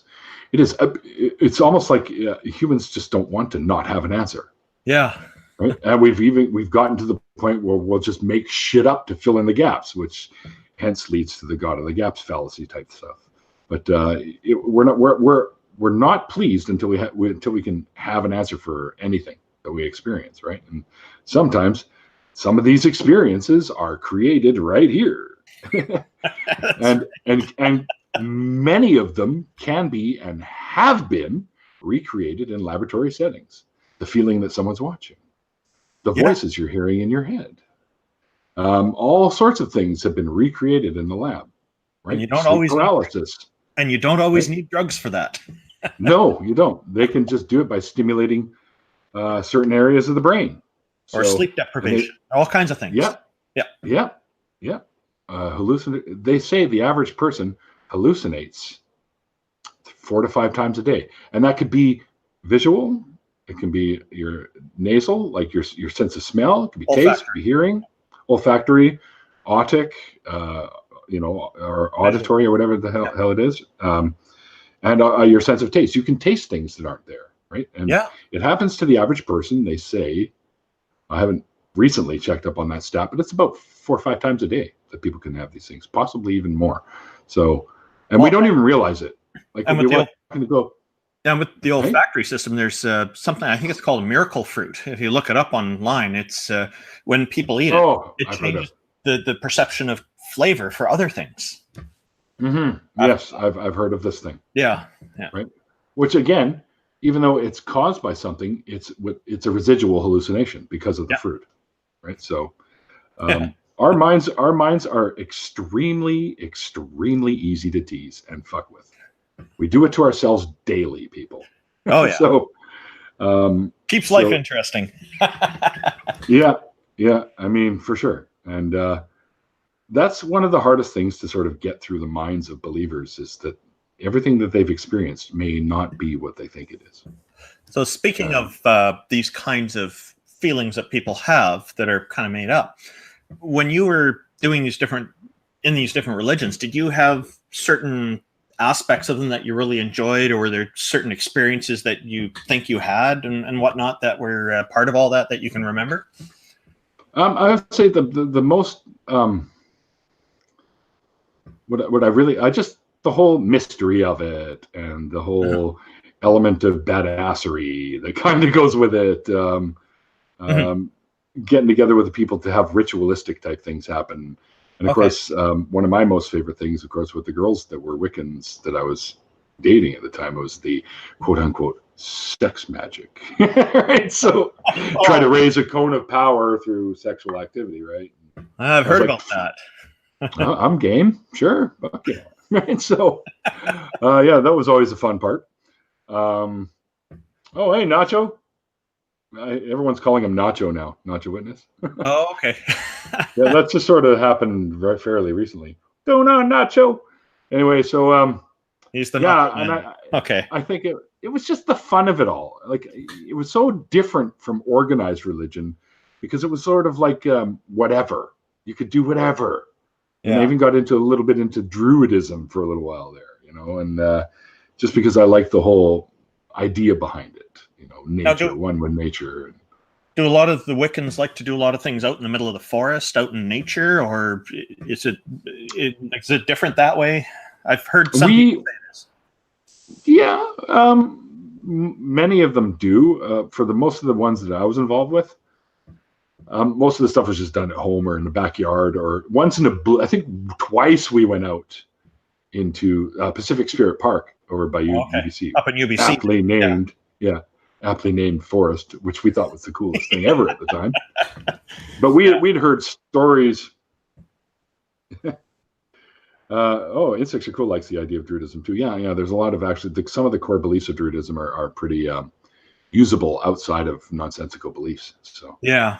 It is. It's almost like humans just don't want to not have an answer. Yeah. Right. And we've gotten to the point where we'll just make shit up to fill in the gaps, which hence leads to the God of the gaps fallacy type stuff. But we're not pleased until we can have an answer for anything that we experience, right? And sometimes some of these experiences are created right here. and many of them can be and have been recreated in laboratory settings. The feeling that someone's watching, the voices you're hearing in your head, all sorts of things have been recreated in the lab, right? And you don't always paralysis, and you don't always need drugs for that. No, you don't. They can just do it by stimulating certain areas of the brain, or sleep deprivation, all kinds of things. Yeah. They say the average person hallucinates 4 to 5 times a day, and that could be visual. It can be your nasal, like your sense of smell. It could be taste, it could be hearing, olfactory, otic, or auditory, or whatever the hell it is, and your sense of taste. You can taste things that aren't there, right? And it happens to the average person. They say, I haven't recently checked up on that stat, but it's about 4 or 5 times a day that people can have these things, possibly even more. So, and we don't even realize it. Like when you're walking to go. And with the olfactory system, there's something, I think it's called a miracle fruit. If you look it up online, it's when people eat it changes the perception of flavor for other things. Mm-hmm. Yes, I've heard of this thing. Yeah. Right. Which again, even though it's caused by something, it's a residual hallucination because of the fruit, right? So, our minds are extremely, extremely easy to tease and fuck with. We do it to ourselves daily, people. Oh yeah. So keeps life interesting. Yeah. I mean, for sure. And that's one of the hardest things to sort of get through the minds of believers, is that everything that they've experienced may not be what they think it is. So speaking of these kinds of feelings that people have that are kind of made up, when you were doing these different religions, did you have certain aspects of them that you really enjoyed, or were there certain experiences that you think you had and whatnot that were part of all that you can remember? I would say the most the whole mystery of it and the whole element of badassery that kind of goes with it. Getting together with the people to have ritualistic type things happen. And of course, one of my most favorite things, of course, with the girls that were Wiccans that I was dating at the time, was the quote unquote sex magic. Right? So try to raise a cone of power through sexual activity, right? I've heard about that. I'm game. Sure. Okay. Right. So, yeah, that was always a fun part. Oh, hey, Nacho. Everyone's calling him Nacho now. Nacho Witness. Oh, okay. Yeah, that just sort of happened very fairly recently. Going on, Nacho. Anyway, so he's the I think it was just the fun of it all. Like, it was so different from organized religion because it was sort of like whatever. You could do whatever. And I even got into a little bit into Druidism for a little while there, and just because I like the whole idea behind it, nature, one with nature. Do a lot of the Wiccans like to do a lot of things out in the middle of the forest, out in nature, or is it different that way? I've heard some people say this. Yeah, many of them do. For the most of the ones that I was involved with, most of the stuff was just done at home or in the backyard, or once I think twice we went out into Pacific Spirit Park over by UBC. Up in UBC. Aptly named forest, which we thought was the coolest thing ever at the time. But we'd heard stories. Insects Are Cool likes the idea of Druidism too. Yeah, there's a lot of some of the core beliefs of Druidism are pretty usable outside of nonsensical beliefs. So so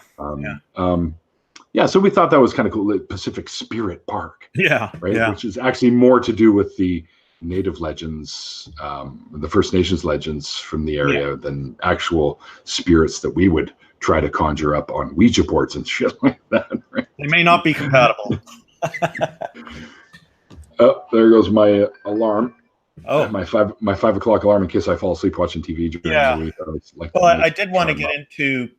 we thought that was kind of cool. Pacific Spirit Park, which is actually more to do with the native legends, the First Nations legends from the area than actual spirits that we would try to conjure up on Ouija boards and shit like that. Right? They may not be compatible. Oh, there goes my alarm. Oh, my 5 o'clock alarm in case I fall asleep watching TV during the week. I did want to get into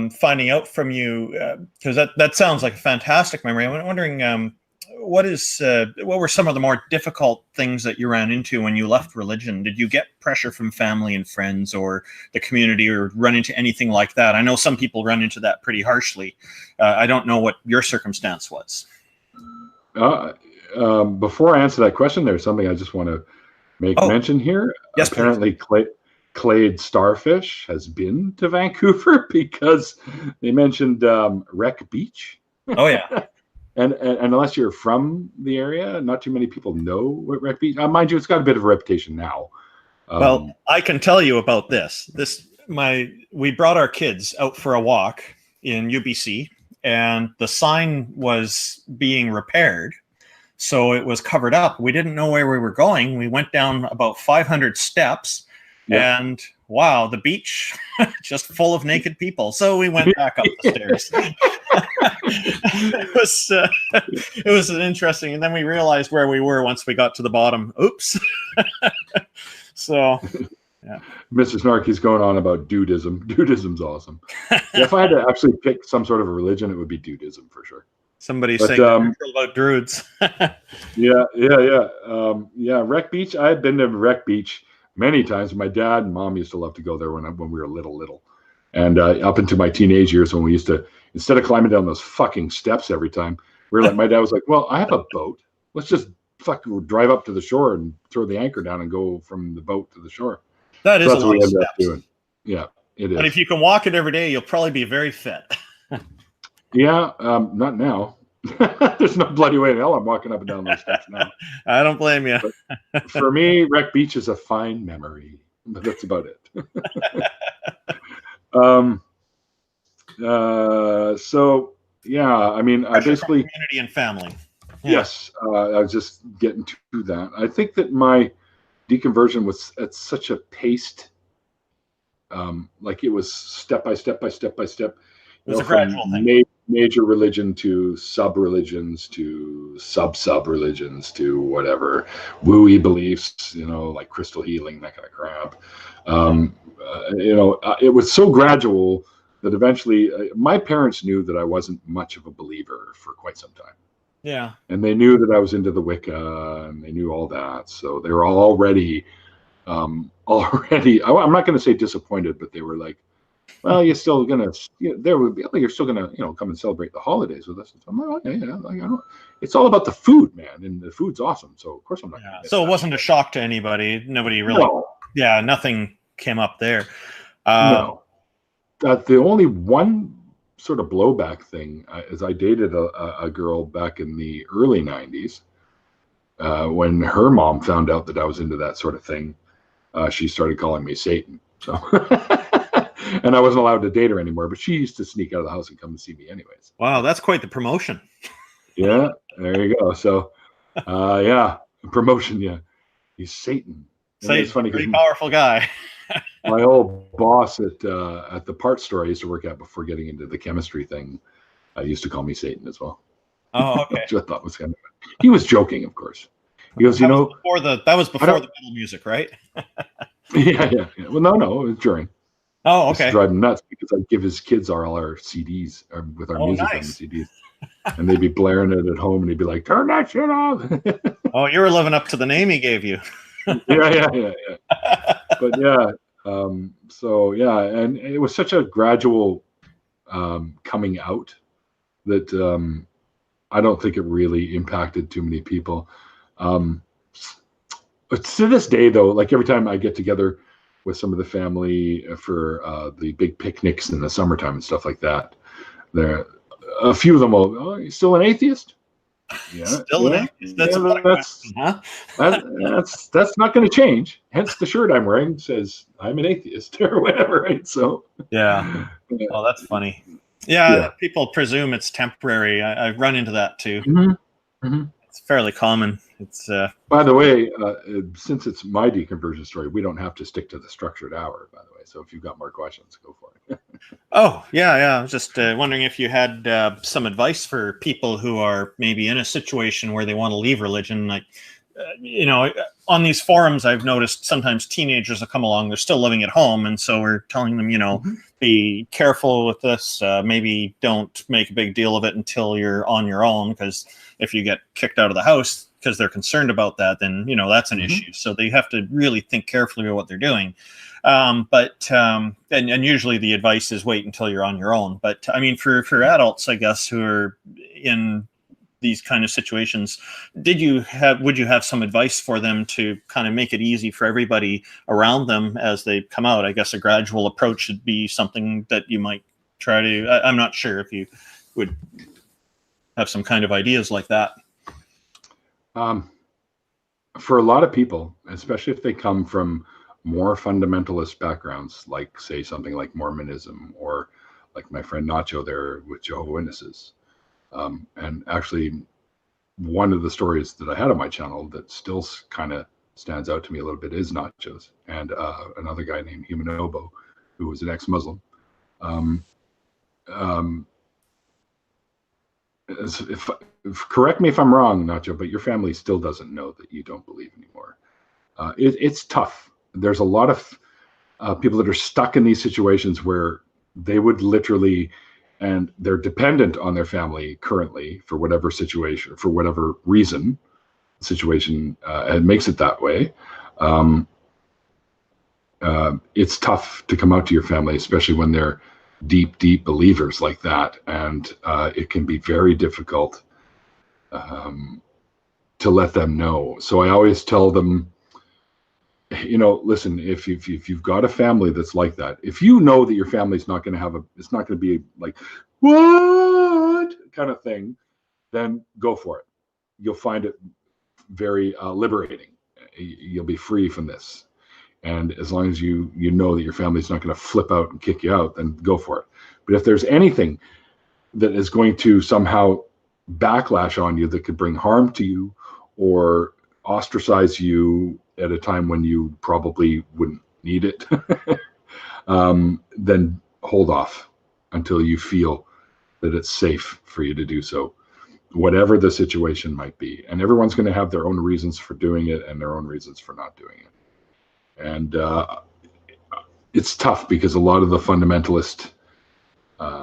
finding out from you, because that sounds like a fantastic memory. I'm wondering what were some of the more difficult things that you ran into when you left religion? Did you get pressure from family and friends or the community, or run into anything like that? I know some people run into that pretty harshly. I don't know what your circumstance was. Before I answer that question, there's something I just want to make mention here. Yes, apparently, Clade Starfish has been to Vancouver because they mentioned Wreck Beach. Oh yeah. And unless you're from the area, not too many people know what Wreck Beach. Mind you, it's got a bit of a reputation now. Well, I can tell you about this. We brought our kids out for a walk in UBC, and the sign was being repaired, so it was covered up. We didn't know where we were going. We went down about 500 steps, and wow, the beach just full of naked people. So we went back up the stairs. It was an interesting, and then we realized where we were once we got to the bottom. Oops. So, yeah. Mr. Snarky's going on about dudism. Dudism's awesome. If I had to actually pick some sort of a religion, it would be dudism for sure. Somebody's saying about druids. Yeah. Wreck Beach. I had been to Wreck Beach many times. My dad and mom used to love to go there when we were little. And up into my teenage years, when we used to, instead of climbing down those fucking steps every time, my dad was like, well, I have a boat. Let's just drive up to the shore and throw the anchor down and go from the boat to the shore. That's a lot of steps. Doing. Yeah, it is. But if you can walk it every day, you'll probably be very fit. Yeah, not now. There's no bloody way in hell I'm walking up and down those steps now. I don't blame you. But for me, Wreck Beach is a fine memory, but that's about it. So yeah, I mean, I basically community and family. Yeah. Yes, I was just getting to that. I think that my deconversion was at such a paced, like it was step by step by step by step. It was a gradual thing. major religion to sub-religions to sub-religions to whatever woo-y beliefs, like crystal healing, that kind of crap. It was so gradual that eventually my parents knew that I wasn't much of a believer for quite some time. Yeah. And they knew that I was into the Wicca, and they knew all that. So they were already, I'm not going to say disappointed, but they were like, well, you're still gonna, you're still gonna, come and celebrate the holidays with us. I'm like, okay, yeah, it's all about the food, man, and the food's awesome. So of course I'm not. Yeah. So it wasn't a shock to anybody. Nobody really. No. Yeah, nothing came up there. No. The only one sort of blowback thing is I dated a girl back in the early '90s. When her mom found out that I was into that sort of thing, she started calling me Satan. So. And I wasn't allowed to date her anymore, but she used to sneak out of the house and come and see me anyways. Wow, that's quite the promotion. Yeah, there you go. So, promotion. Yeah, he's Satan. Satan's a pretty powerful guy. My old boss at the parts store I used to work at before getting into the chemistry thing, used to call me Satan as well. Oh, okay. Which I thought was kind of. He was joking, of course. He goes, that was before the metal music, right? Yeah. Well, no, it was during. Oh, okay. It drive him nuts because I'd give his kids all our CDs with our music on the CDs, and they'd be blaring it at home, and he'd be like, "Turn that shit off." Oh, you were living up to the name he gave you. Yeah. But yeah, so yeah, and it was such a gradual coming out that I don't think it really impacted too many people. But to this day, though, like every time I get together with some of the family for the big picnics in the summertime and stuff like that, there a few of them will, "Oh, you still an atheist?" Yeah, still an atheist. That's not going to change. Hence the shirt I'm wearing says I'm an atheist or whatever, right? So yeah. Oh, that's funny. Yeah. People presume it's temporary. I've run into that too. Mm-hmm. It's fairly common. It's by the way, since it's my deconversion story, we don't have to stick to the structured hour, by the way. So if you've got more questions, go for it. Oh, yeah. I was just wondering if you had some advice for people who are maybe in a situation where they want to leave religion. Like, on these forums, I've noticed sometimes teenagers will come along, they're still living at home. And so we're telling them, be careful with this. Maybe don't make a big deal of it until you're on your own, because if you get kicked out of the house because they're concerned about that, then, that's an issue. So they have to really think carefully about what they're doing. And usually the advice is wait until you're on your own. But I mean, for adults, I guess, who are in these kind of situations, would you have some advice for them to kind of make it easy for everybody around them as they come out? I guess a gradual approach should be something that you might try to, I'm not sure if you would have some kind of ideas like that. For a lot of people, especially if they come from more fundamentalist backgrounds, like say something like Mormonism, or like my friend Nacho there with Jehovah's Witnesses. And actually, one of the stories that I had on my channel that still kind of stands out to me a little bit is Nacho's, and another guy named Humanobo, who was an ex-Muslim. Correct me if I'm wrong, Nacho, but your family still doesn't know that you don't believe anymore. It's tough. There's a lot of people that are stuck in these situations where they would literally, and they're dependent on their family currently for whatever situation, for whatever reason, the situation makes it that way. It's tough to come out to your family, especially when they're deep believers like that, and it can be very difficult to let them know. So I always tell them, listen, if you've got a family that's like that, if you know that your family's not going to have it's not going to be like, what kind of thing, then go for it. You'll find it very liberating. You'll be free from this. And as long as you know that your family's not going to flip out and kick you out, then go for it. But if there's anything that is going to somehow backlash on you that could bring harm to you or ostracize you at a time when you probably wouldn't need it, then hold off until you feel that it's safe for you to do so, whatever the situation might be. And everyone's going to have their own reasons for doing it and their own reasons for not doing it. And it's tough because a lot of the fundamentalist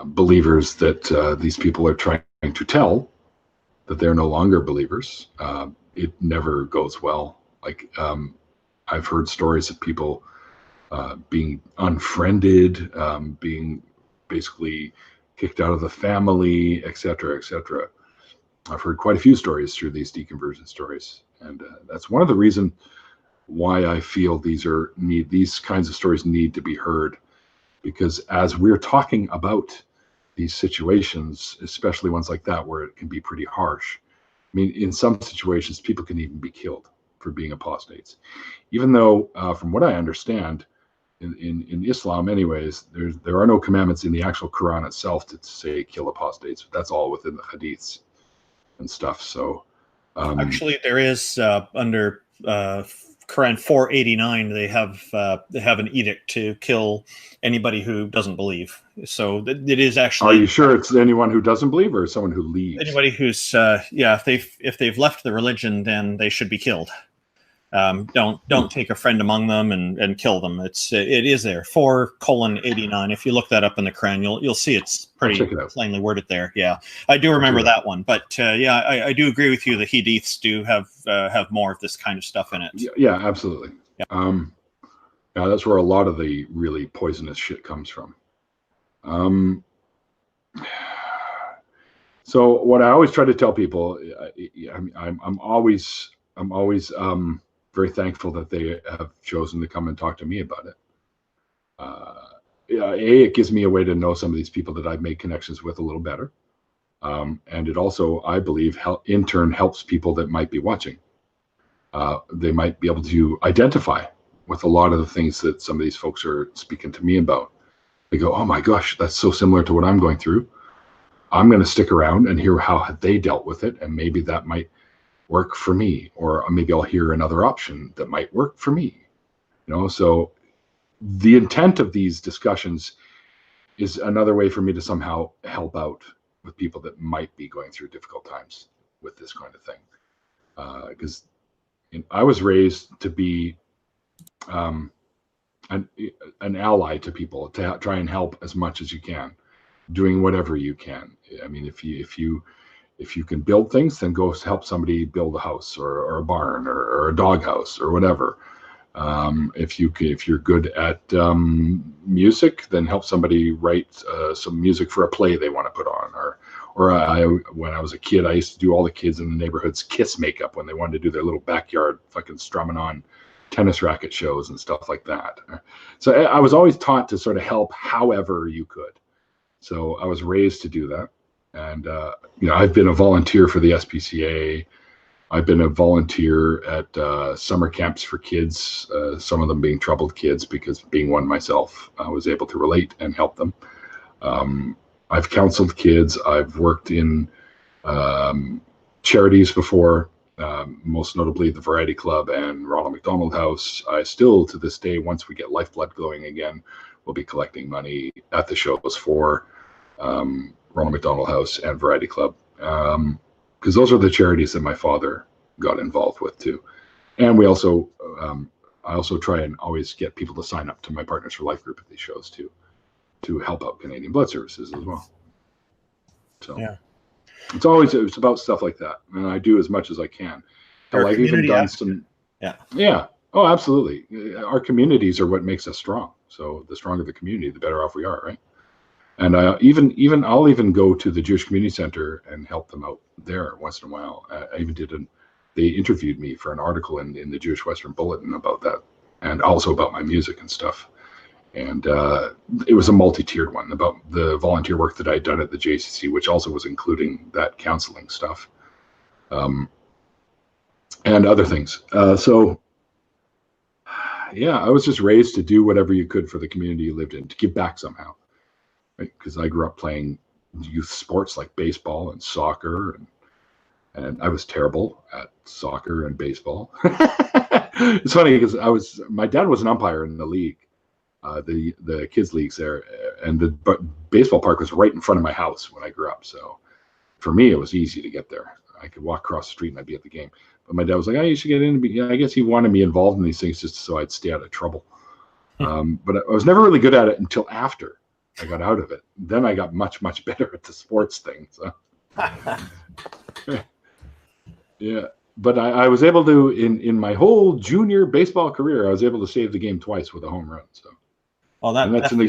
believers that these people are trying to tell that they're no longer believers, it never goes well. Like, I've heard stories of people being unfriended, being basically kicked out of the family, etc., etc. I've heard quite a few stories through these deconversion stories, and that's one of the reasons why I feel these kinds of stories need to be heard, because as we're talking about these situations, especially ones like that where it can be pretty harsh. I mean, in some situations, people can even be killed for being apostates, even though, from what I understand, in Islam, anyways, there are no commandments in the actual Quran itself to say kill apostates. That's all within the hadiths and stuff. So, actually, there is under Quran 489. They have an edict to kill anybody who doesn't believe. So it is actually. Are you sure it's anyone who doesn't believe, or someone who leaves? Anybody who's if they've left the religion, then they should be killed. Don't take a friend among them and kill them. It is there 4:89. If you look that up in the Quran, you'll see it's pretty plainly worded there. Yeah, I do remember that one. But I do agree with you. The hadiths do have more of this kind of stuff in it. Yeah, absolutely. Yeah. That's where a lot of the really poisonous shit comes from. So what I always try to tell people, I'm always very thankful that they have chosen to come and talk to me about it. It gives me a way to know some of these people that I've made connections with a little better. And it also, I believe, in turn helps people that might be watching. They might be able to identify with a lot of the things that some of these folks are speaking to me about. They go, oh my gosh, that's so similar to what I'm going through. I'm going to stick around and hear how they dealt with it. And maybe that might work for me, or maybe I'll hear another option that might work for me. So the intent of these discussions is another way for me to somehow help out with people that might be going through difficult times with this kind of thing. Because I was raised to be an ally to people, to try and help as much as you can, doing whatever you can. I mean, if you can build things, then go help somebody build a house or a barn or a dog house or whatever. If you're good at music, then help somebody write some music for a play they want to put on. When I was a kid, I used to do all the kids in the neighborhood's kiss makeup when they wanted to do their little backyard fucking strumming on tennis racket shows and stuff like that. So I was always taught to sort of help however you could. So I was raised to do that. And, I've been a volunteer for the SPCA. I've been a volunteer at summer camps for kids, some of them being troubled kids, because being one myself, I was able to relate and help them. I've counseled kids. I've worked in charities before, most notably the Variety Club and Ronald McDonald House. I still, to this day, once we get Lifeblood going again, we'll be collecting money at the shows for Ronald McDonald House and Variety Club, because those are the charities that my father got involved with too. And we also, I also try and always get people to sign up to my Partners for Life group at these shows too, to help out Canadian Blood Services as well. So yeah, it's about stuff like that, and I do as much as I can. I've even done some. Yeah. Oh, absolutely. Our communities are what makes us strong. So the stronger the community, the better off we are, right? And I'll even go to the Jewish Community Center and help them out there once in a while. I even they interviewed me for an article in the Jewish Western Bulletin about that, and also about my music and stuff. And it was a multi-tiered one about the volunteer work that I'd done at the JCC, which also was including that counseling stuff, and other things. So yeah, I was just raised to do whatever you could for the community you lived in, to give back somehow. Right? Because I grew up playing youth sports like baseball and soccer, and I was terrible at soccer and baseball. It's funny because my dad was an umpire in the league, the kids leagues there, and the baseball park was right in front of my house when I grew up. So for me, it was easy to get there. I could walk across the street and I'd be at the game. But my dad was like, "Oh, you should get in." Yeah, I guess he wanted me involved in these things just so I'd stay out of trouble. But I was never really good at it until after I got out of it. Then I got much, much better at the sports thing. So yeah. But I was able to, in my whole junior baseball career, I was able to save the game twice with a home run. So, and that's an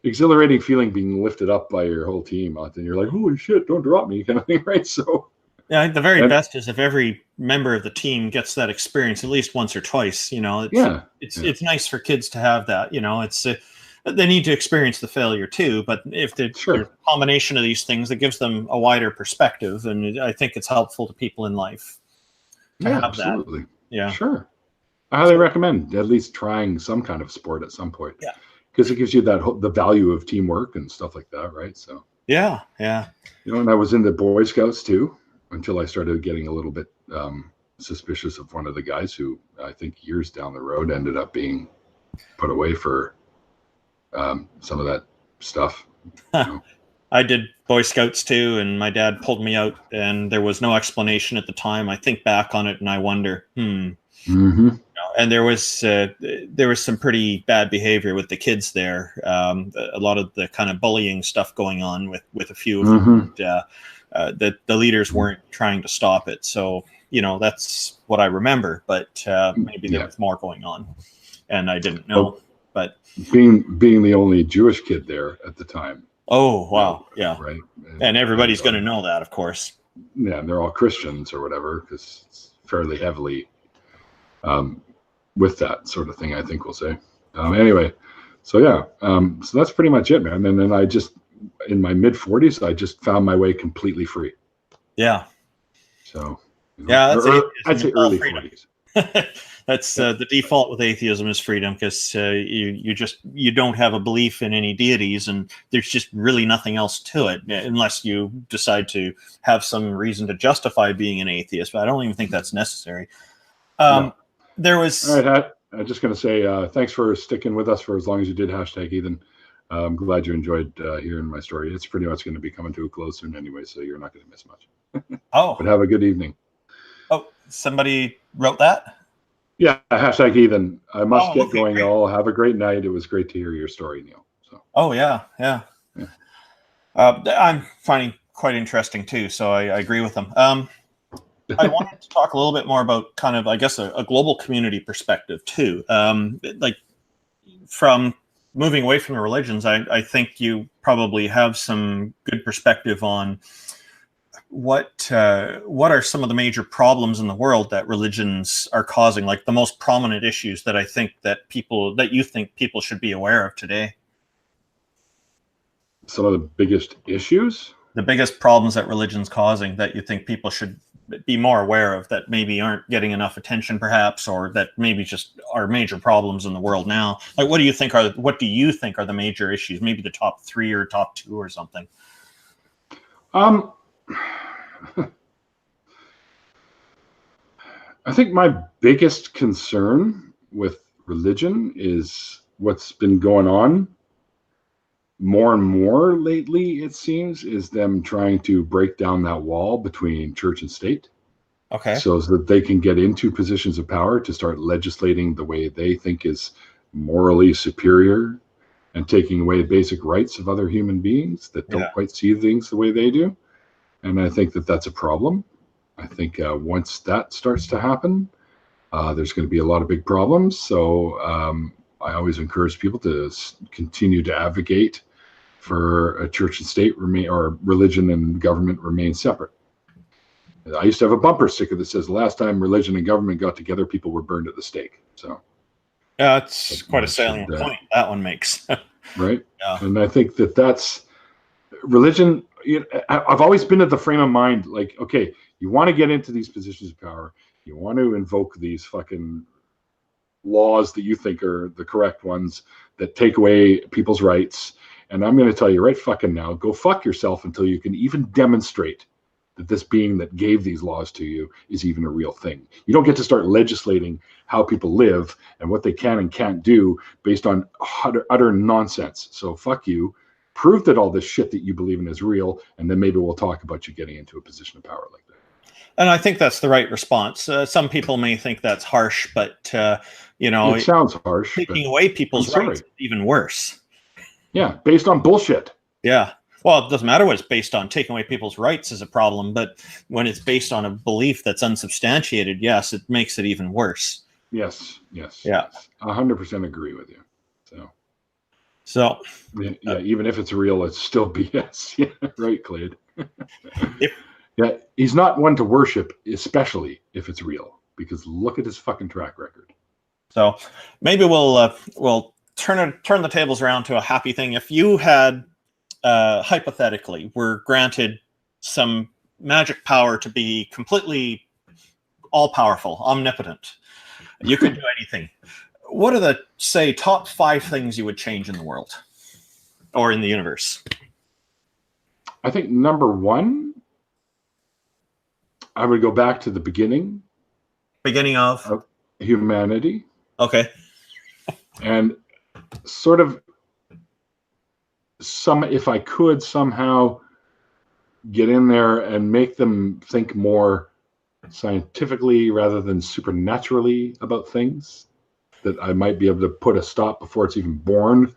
exhilarating feeling, being lifted up by your whole team. And you're like, "Holy shit, don't drop me," kind of thing, right? So, yeah, I think the very best is if every member of the team gets that experience at least once or twice. It's nice for kids to have that. They need to experience the failure too, but if there's a combination of these things, it gives them a wider perspective, and I think it's helpful to people in life to have absolutely. that. Yeah, sure. I highly recommend at least trying some kind of sport at some point. Yeah, because it gives you the value of teamwork and stuff like that, right? So yeah. And I was in the Boy Scouts too until I started getting a little bit suspicious of one of the guys who I think years down the road ended up being put away for some of that stuff. I did Boy Scouts too, and my dad pulled me out, and there was no explanation at the time. I think back on it, and I wonder, Mm-hmm. And there was some pretty bad behavior with the kids there. A lot of the kind of bullying stuff going on with a few of them. And, the leaders weren't trying to stop it. So that's what I remember. But maybe there was more going on, and I didn't know. But being the only Jewish kid there at the time. Oh, wow. Yeah. Right. And everybody's going to know that, of course. Yeah. And they're all Christians or whatever, because it's fairly heavily with that sort of thing, I think we'll say. Anyway, so yeah. So that's pretty much it, man. And then I just, in my mid-40s, I just found my way completely free. Yeah. So, I'd say early 40s. That's the default with atheism is freedom, because you don't have a belief in any deities, and there's just really nothing else to it unless you decide to have some reason to justify being an atheist. But I don't even think that's necessary. There was. All right, I'm just going to say thanks for sticking with us for as long as you did. #Ethan. I'm glad you enjoyed hearing my story. It's pretty much going to be coming to a close soon anyway, so you're not going to miss much. But have a good evening. Oh, somebody wrote that? Yeah, #Ethan. I must get going, y'all. Have a great night. It was great to hear your story, Neil. So. Oh, yeah. I'm finding quite interesting, too, so I agree with them. I wanted to talk a little bit more about kind of, I guess, a global community perspective, too. Like, from moving away from the religions, I think you probably have some good perspective on what are some of the major problems in the world that religions are causing, like the most prominent issues that I think that you think people should be aware of today? Some of the biggest issues? The biggest problems that religion's causing that you think people should be more aware of, that maybe aren't getting enough attention perhaps, or that maybe just are major problems in the world now. Like, what do you think are the major issues? Maybe the top 3 or top 2 or something. I think my biggest concern with religion is what's been going on more and more lately, it seems, is them trying to break down that wall between church and state. Okay. So that they can get into positions of power to start legislating the way they think is morally superior and taking away basic rights of other human beings that don't quite see things the way they do. And I think that that's a problem. I think once that starts to happen, there's going to be a lot of big problems. So I always encourage people to continue to advocate for a church and state or religion and government remain separate. I used to have a bumper sticker that says, "The last time religion and government got together, people were burned at the stake." So, yeah, it's quite a salient point that one makes. Right. Yeah. And I think that's religion. I've always been of the frame of mind, like, okay, you want to get into these positions of power, you want to invoke these fucking laws that you think are the correct ones that take away people's rights. And I'm going to tell you right fucking now, go fuck yourself until you can even demonstrate that this being that gave these laws to you is even a real thing. You don't get to start legislating how people live and what they can and can't do based on utter nonsense. So fuck you. Prove that all this shit that you believe in is real, and then maybe we'll talk about you getting into a position of power like that. And I think that's the right response. Some people may think that's harsh, but it sounds harsh. Taking away people's rights is even worse. Yeah, based on bullshit. Yeah. Well, it doesn't matter what it's based on. Taking away people's rights is a problem, but when it's based on a belief that's unsubstantiated, yes, it makes it even worse. Yes. Yeah. 100% agree with you. So yeah, even if it's real, it's still BS. Yeah, right, Clade. Yeah, he's not one to worship, especially if it's real, because look at his fucking track record. So maybe we'll turn the tables around to a happy thing. If you had hypothetically were granted some magic power to be completely all-powerful, omnipotent, you could do anything. What are the, say, top 5 things you would change in the world or in the universe? I think number 1, I would go back to the beginning. Beginning of humanity. Okay. And sort of if I could somehow get in there and make them think more scientifically rather than supernaturally about things, that I might be able to put a stop before it's even born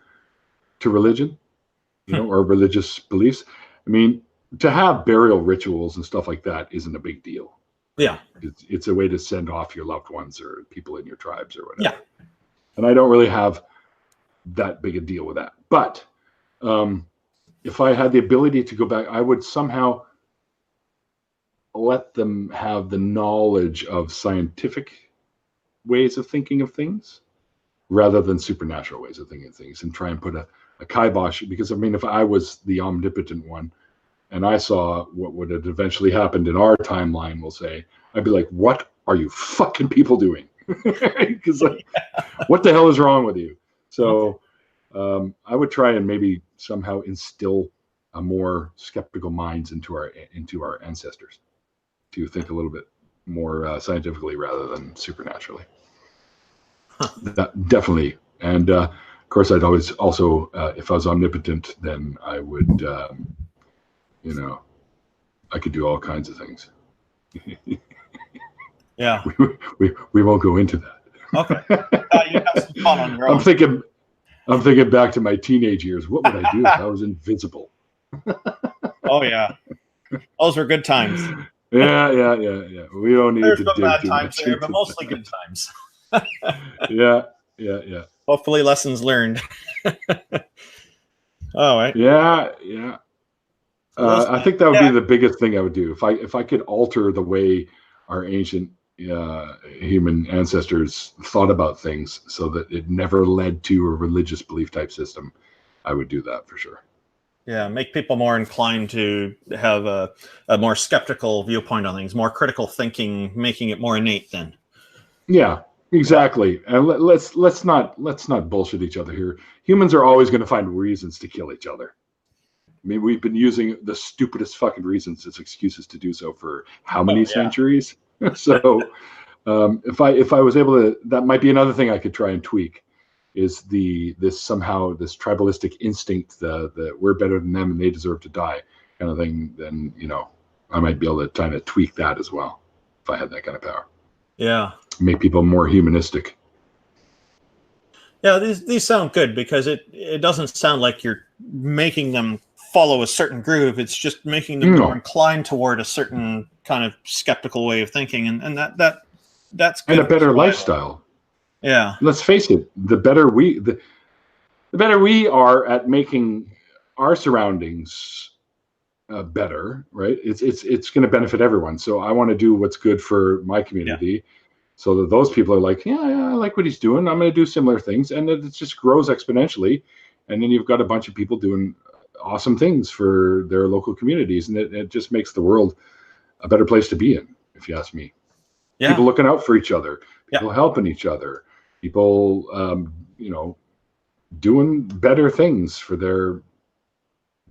to religion, or religious beliefs. I mean, to have burial rituals and stuff like that isn't a big deal. Yeah. It's a way to send off your loved ones or people in your tribes or whatever. Yeah. And I don't really have that big a deal with that. But if I had the ability to go back, I would somehow let them have the knowledge of scientific ways of thinking of things rather than supernatural ways of thinking of things, and try and put a kibosh. Because I mean, if I was the omnipotent one and I saw what would have eventually happened in our timeline, we'll say, I'd be like, what are you fucking people doing? Because what the hell is wrong with you? So I would try and maybe somehow instill a more skeptical minds into our ancestors to think a little bit more scientifically rather than supernaturally. That definitely. And of course, I'd always also, if I was omnipotent, then I would, I could do all kinds of things. Yeah. We won't go into that. Okay. You have some fun on your own. I'm thinking back to my teenage years. What would I do if I was invisible? Oh yeah, those were good times. Yeah. We don't need There's to some dig bad too times much there, into but mostly that. good times. Yeah. Hopefully, lessons learned. All right. Yeah. I think that would be the biggest thing I would do if I could alter the way our ancient human ancestors thought about things so that it never led to a religious belief type system. I would do that for sure. Yeah, make people more inclined to have a more skeptical viewpoint on things, more critical thinking, making it more innate then. Yeah, exactly. And let's not bullshit each other here. Humans are always going to find reasons to kill each other. I mean, we've been using the stupidest fucking reasons as excuses to do so for how many centuries? So if I was able to, that might be another thing I could try and tweak, is this tribalistic instinct, the we're better than them and they deserve to die kind of thing. Then I might be able to kind of tweak that as well if I had that kind of power. Yeah, make people more humanistic. Yeah, these sound good because it doesn't sound like you're making them follow a certain groove. It's just making them more inclined toward a certain kind of skeptical way of thinking, and that's good. And a better lifestyle. Yeah. Let's face it, the better we are at making our surroundings better, right? It's going to benefit everyone. So I want to do what's good for my community, so that those people are like, yeah, I like what he's doing. I'm going to do similar things, and it just grows exponentially. And then you've got a bunch of people doing awesome things for their local communities, and it just makes the world a better place to be in, if you ask me. Yeah. People looking out for each other, people helping each other, people, doing better things for their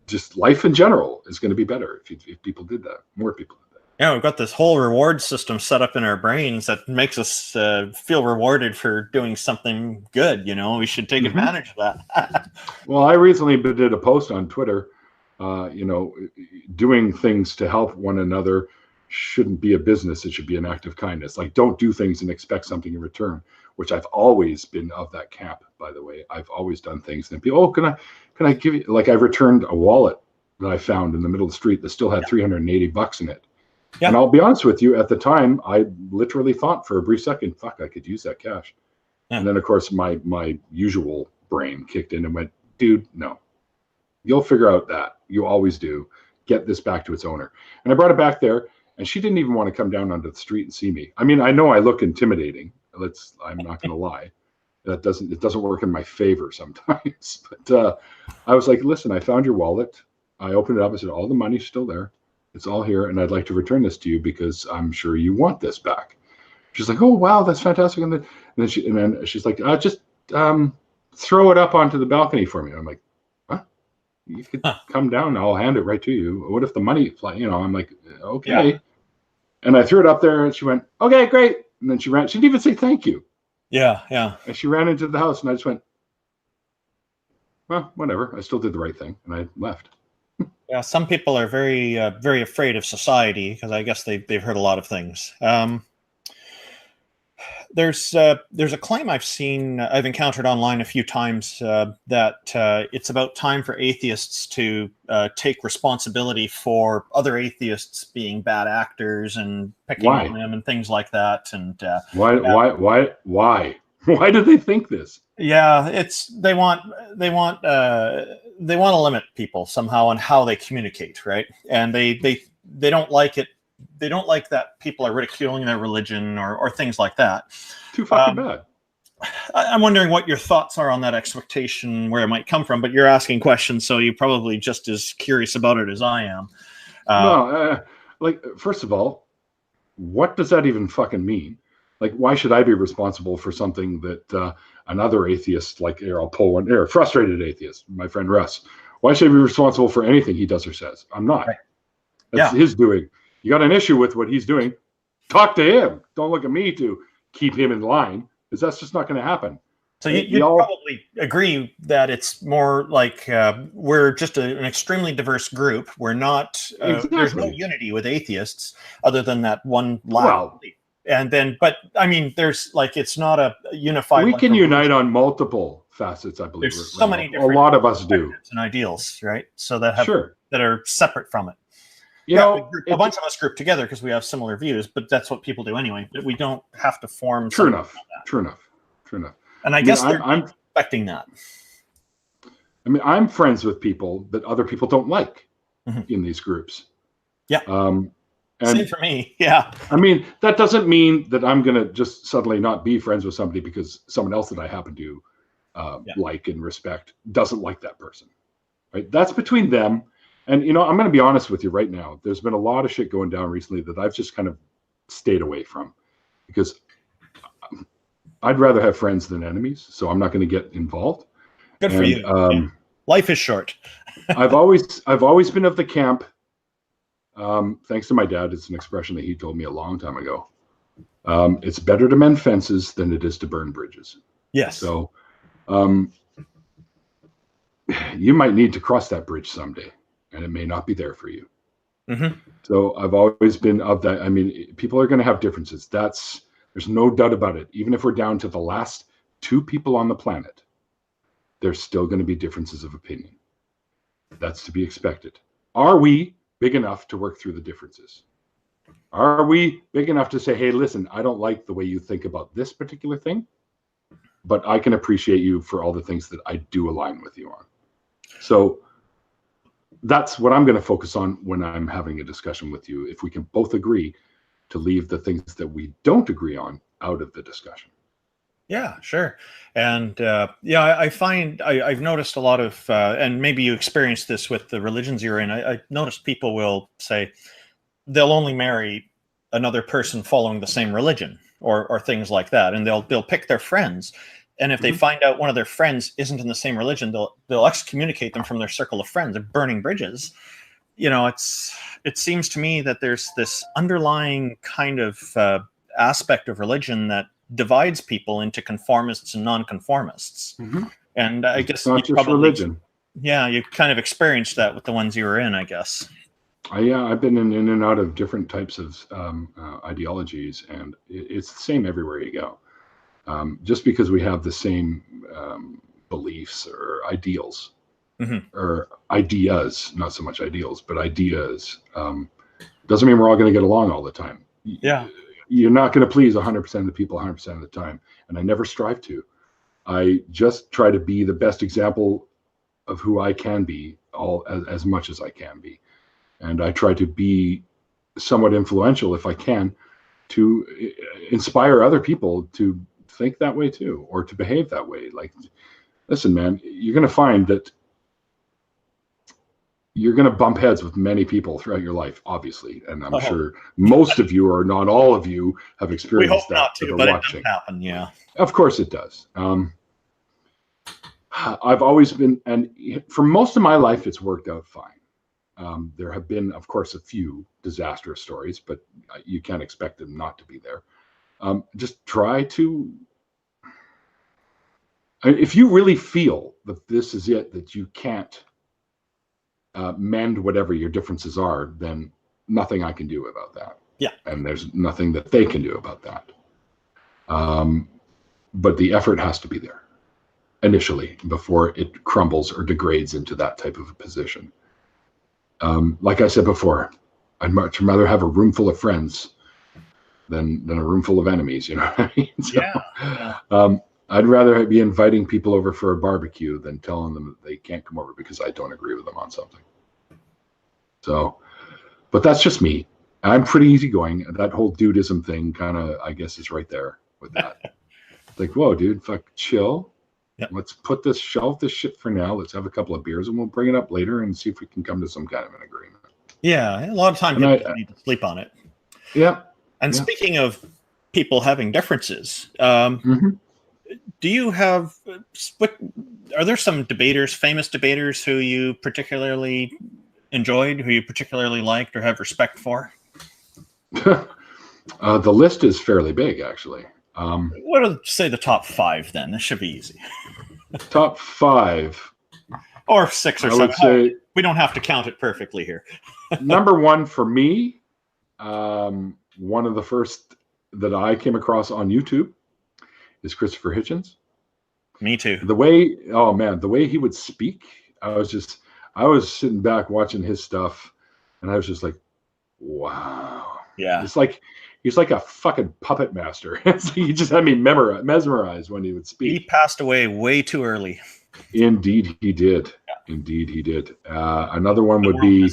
just life in general is going to be better if people did that. More people did that. Yeah, we've got this whole reward system set up in our brains that makes us feel rewarded for doing something good. We should take advantage of that. Well, I recently did a post on Twitter. Doing things to help one another shouldn't be a business. It should be an act of kindness. Like, don't do things and expect something in return, which I've always been of that camp, by the way. I've always done things and people, can I give you, like, I returned a wallet that I found in the middle of the street that still had $380 in it. Yeah. And I'll be honest with you, at the time, I literally thought for a brief second, fuck, I could use that cash. Yeah. And then, of course, my usual brain kicked in and went, dude, no. You'll figure out that. You always do. Get this back to its owner. And I brought it back there, and she didn't even want to come down onto the street and see me. I mean, I know I look intimidating. I'm not going to lie. It doesn't work in my favor sometimes. But I was like, listen, I found your wallet. I opened it up. I said, all the money's still there. It's all here, and I'd like to return this to you because I'm sure you want this back. She's like, oh, wow, that's fantastic. And then she's like, just throw it up onto the balcony for me. And I'm like, you could come down, I'll hand it right to you. What if the money, I'm like, okay. Yeah. And I threw it up there and she went, okay, great. And then she didn't even say thank you. Yeah, yeah. And she ran into the house and I just went, well, whatever. I still did the right thing and I left. Yeah, some people are very, very afraid of society because I guess they've heard a lot of things. There's a claim I've encountered online a few times that it's about time for atheists to take responsibility for other atheists being bad actors and picking on them and things like that. And why do they think this? Yeah, they want to limit people somehow on how they communicate, right? And they don't like it. They don't like that people are ridiculing their religion or things like that. Too fucking bad. I'm wondering what your thoughts are on that expectation, where it might come from, but you're asking questions, so you're probably just as curious about it as I am. First of all, what does that even fucking mean? Like, why should I be responsible for something that another atheist, like, I'll pull one here, frustrated atheist, my friend Russ, why should I be responsible for anything he does or says? I'm not. Right. That's his doing. You got an issue with what he's doing, talk to him. Don't look at me to keep him in line, because that's just not going to happen. So you probably agree that it's more like we're just an extremely diverse group. We're not, there's no unity with atheists other than that one loud belief. And then, but I mean, there's like, it's not a unified. We can unite on multiple facets, I believe. There's so many different. A lot of us do. And ideals, right? So that that are separate from it. A bunch of us group together because we have similar views, but that's what people do anyway. But we don't have to form. True enough. And I guess I'm expecting that. I mean, I'm friends with people that other people don't like in these groups. Yeah. Same for me. Yeah. I mean, that doesn't mean that I'm going to just suddenly not be friends with somebody because someone else that I happen to like and respect doesn't like that person. Right? That's between them. And, I'm going to be honest with you right now. There's been a lot of shit going down recently that I've just kind of stayed away from because I'd rather have friends than enemies. So I'm not going to get involved. Good for you. Life is short. I've always been of the camp. Thanks to my dad, it's an expression that he told me a long time ago. It's better to mend fences than it is to burn bridges. Yes. So you might need to cross that bridge someday. And it may not be there for you. Mm-hmm. So I've always been of that. I mean, people are going to have differences. There's no doubt about it. Even if we're down to the last 2 people on the planet, there's still going to be differences of opinion. That's to be expected. Are we big enough to work through the differences? Are we big enough to say, hey, listen, I don't like the way you think about this particular thing, but I can appreciate you for all the things that I do align with you on. So that's what I'm going to focus on when I'm having a discussion with you. If we can both agree to leave the things that we don't agree on out of the discussion. Yeah, sure. And I find I've noticed a lot of, and maybe you experienced this with the religions you're in. I noticed people will say they'll only marry another person following the same religion or things like that. And they'll pick their friends And if they find out one of their friends isn't in the same religion, they'll excommunicate them from their circle of friends. They're burning bridges. It seems to me that there's this underlying kind of aspect of religion that divides people into conformists and nonconformists. And I guess it's not just religion. Yeah, you kind of experienced that with the ones you were in, I guess. I've been in and out of different types of ideologies, and it's the same everywhere you go. Just because we have the same beliefs or ideals, or ideas, not so much ideals, but ideas, doesn't mean we're all going to get along all the time. Yeah. You're not going to please 100% of the people 100% of the time, and I never strive to. I just try to be the best example of who I can be, as much as I can be. And I try to be somewhat influential, if I can, to inspire other people to think that way too, or to behave that way. Like, listen, man, you're going to find that you're going to bump heads with many people throughout your life, obviously. And I'm sure most of you, or not all of you, have experienced we hope that. Not to, but watching. It does happen, yeah. Of course it does. I've always been, and for most of my life, it's worked out fine. There have been, of course, a few disastrous stories, but you can't expect them not to be there. Just try to, if you really feel that this is it, that you can't mend whatever your differences are, then nothing I can do about that. Yeah. And there's nothing that they can do about that. But the effort has to be there initially before it crumbles or degrades into that type of a position. Like I said before, I'd much rather have a room full of friends than a room full of enemies, you know what I mean? So, yeah. I'd rather be inviting people over for a barbecue than telling them that they can't come over because I don't agree with them on something. So, but that's just me. I'm pretty easygoing. That whole dudism thing kind of, I guess, is right there with that. Like, whoa, dude, fuck, chill. Yep. Let's shelf this shit for now. Let's have a couple of beers and we'll bring it up later and see if we can come to some kind of an agreement. Yeah, a lot of times people need to sleep on it. Yeah. And speaking of people having differences, do you have, are there some debaters, famous debaters who you particularly enjoyed, who you particularly liked or have respect for? The list is fairly big, actually. What are, say, the top 5 then? This should be easy. Top 5. Or 6 or 7. I would say, we don't have to count it perfectly here. Number 1 for me, one of the first that I came across on YouTube is Christopher Hitchens. Me too. The way he would speak, I was sitting back watching his stuff, and I was just like, wow. Yeah. It's like he's like a fucking puppet master. He just had me mesmerized when he would speak. He passed away way too early. Indeed, he did. Yeah. Indeed, he did. Another one would be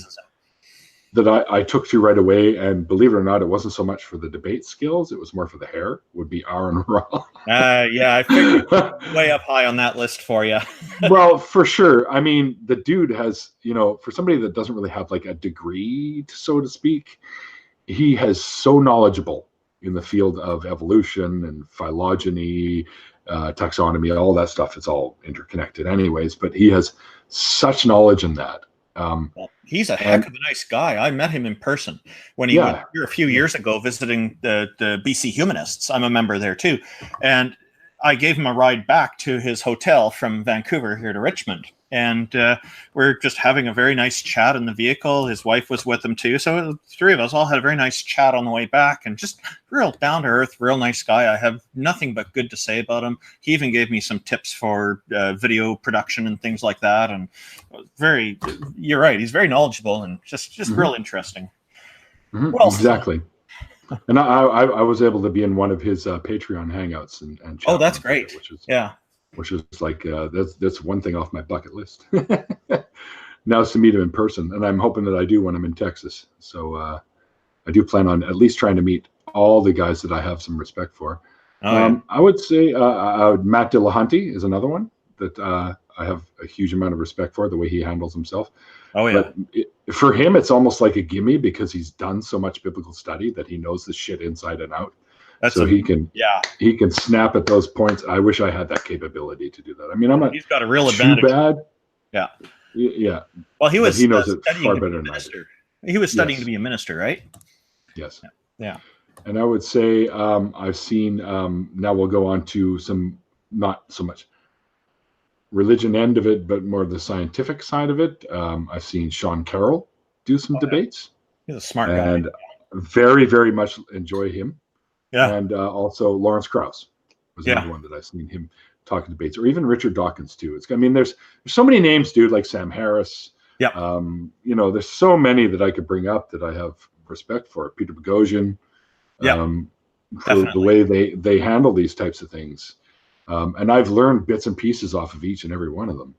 that I took to right away, and believe it or not, it wasn't so much for the debate skills; it was more for the hair. Would be Aaron Rahl. Yeah, I figured way up high on that list for you. Well, for sure. I mean, the dude has, for somebody that doesn't really have like a degree, so to speak, he has so knowledgeable in the field of evolution and phylogeny, taxonomy, all that stuff. It's all interconnected anyways, but he has such knowledge in that. Well, he's a heck of a nice guy. I met him in person when he went here a few years ago visiting the BC Humanists. I'm a member there too. And I gave him a ride back to his hotel from Vancouver here to Richmond. And we're just having a very nice chat in the vehicle. His wife was with him too. So the 3 of us all had a very nice chat on the way back, and just real down to earth, real nice guy. I have nothing but good to say about him. He even gave me some tips for video production and things like that. And you're right. He's very knowledgeable and just real interesting. Exactly. And I was able to be in one of his Patreon hangouts and oh, that's great. Which is like that's one thing off my bucket list. Now it's to meet him in person, and I'm hoping that I do when I'm in Texas. So I do plan on at least trying to meet all the guys that I have some respect for. I would say Matt Dillahunty is another one that I have a huge amount of respect for, the way he handles himself. Oh yeah. But for him, it's almost like a gimme because he's done so much biblical study that he knows the shit inside and out. he can snap at those points. I wish I had that capability to do that. I mean, I'm not. He's got a real too advantage. Bad. Yeah. Yeah. Well, he was. He knows it studying far to be better a than I minister. He was studying to be a minister, right? Yes. Yeah. And I would say I've seen. Now we'll go on to some, not so much religion end of it, but more the scientific side of it. I've seen Sean Carroll do some debates. He's a smart guy. And very, very much enjoy him. Yeah. And also Lawrence Krauss was another one that I've seen him talking debates, or even Richard Dawkins too. I mean, there's so many names, dude, like Sam Harris. Yeah. There's so many that I could bring up that I have respect for. Peter Boghossian. For the way they handle these types of things. And I've learned bits and pieces off of each and every one of them.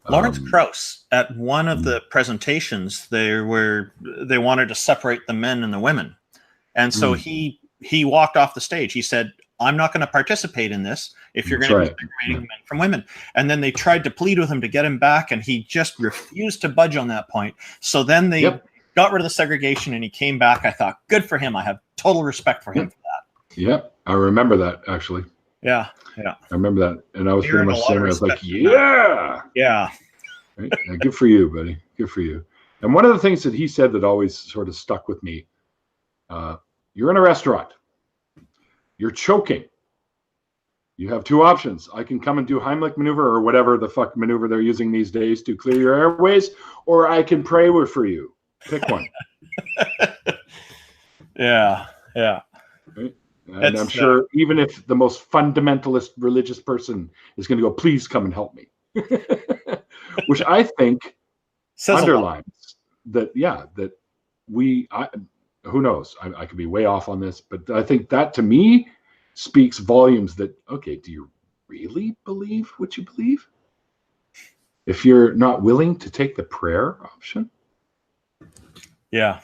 Lawrence Krauss, at one of the presentations, they wanted to separate the men and the women. And so he walked off the stage. He said, I'm not going to participate in this if you're going to be separating men from women. And then they tried to plead with him to get him back, and he just refused to budge on that point. So then they got rid of the segregation, and he came back. I thought, good for him. I have total respect for him for that. Yeah, I remember that, actually. Yeah. I remember that. And I was pretty much saying, I was like, Yeah. Right? Good for you, buddy. Good for you. And one of the things that he said that always sort of stuck with me, you're in a restaurant. You're choking. You have two options. I can come and do Heimlich maneuver or whatever the fuck maneuver they're using these days to clear your airways, or I can pray for you. Pick one. Yeah. Right? And I'm sure even if the most fundamentalist religious person is going to go, please come and help me. Which I think underlines that, that who knows? I could be way off on this, but I think that to me speaks volumes that, okay, do you really believe what you believe? If you're not willing to take the prayer option? Yeah,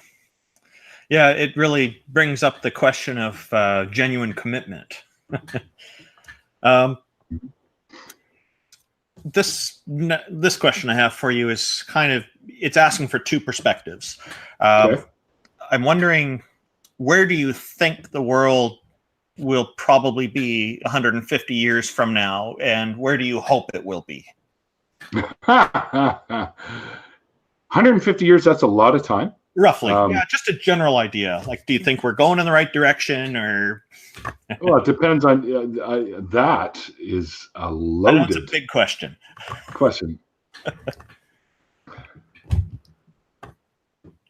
it really brings up the question of genuine commitment. This question I have for you is it's asking for two perspectives. Okay. I'm wondering, where do you think the world will probably be 150 years from now, and where do you hope it will be? 150 years, that's a lot of time. Roughly, just a general idea. Like, do you think we're going in the right direction, or? Well, it depends on that is a loaded. That's a big question.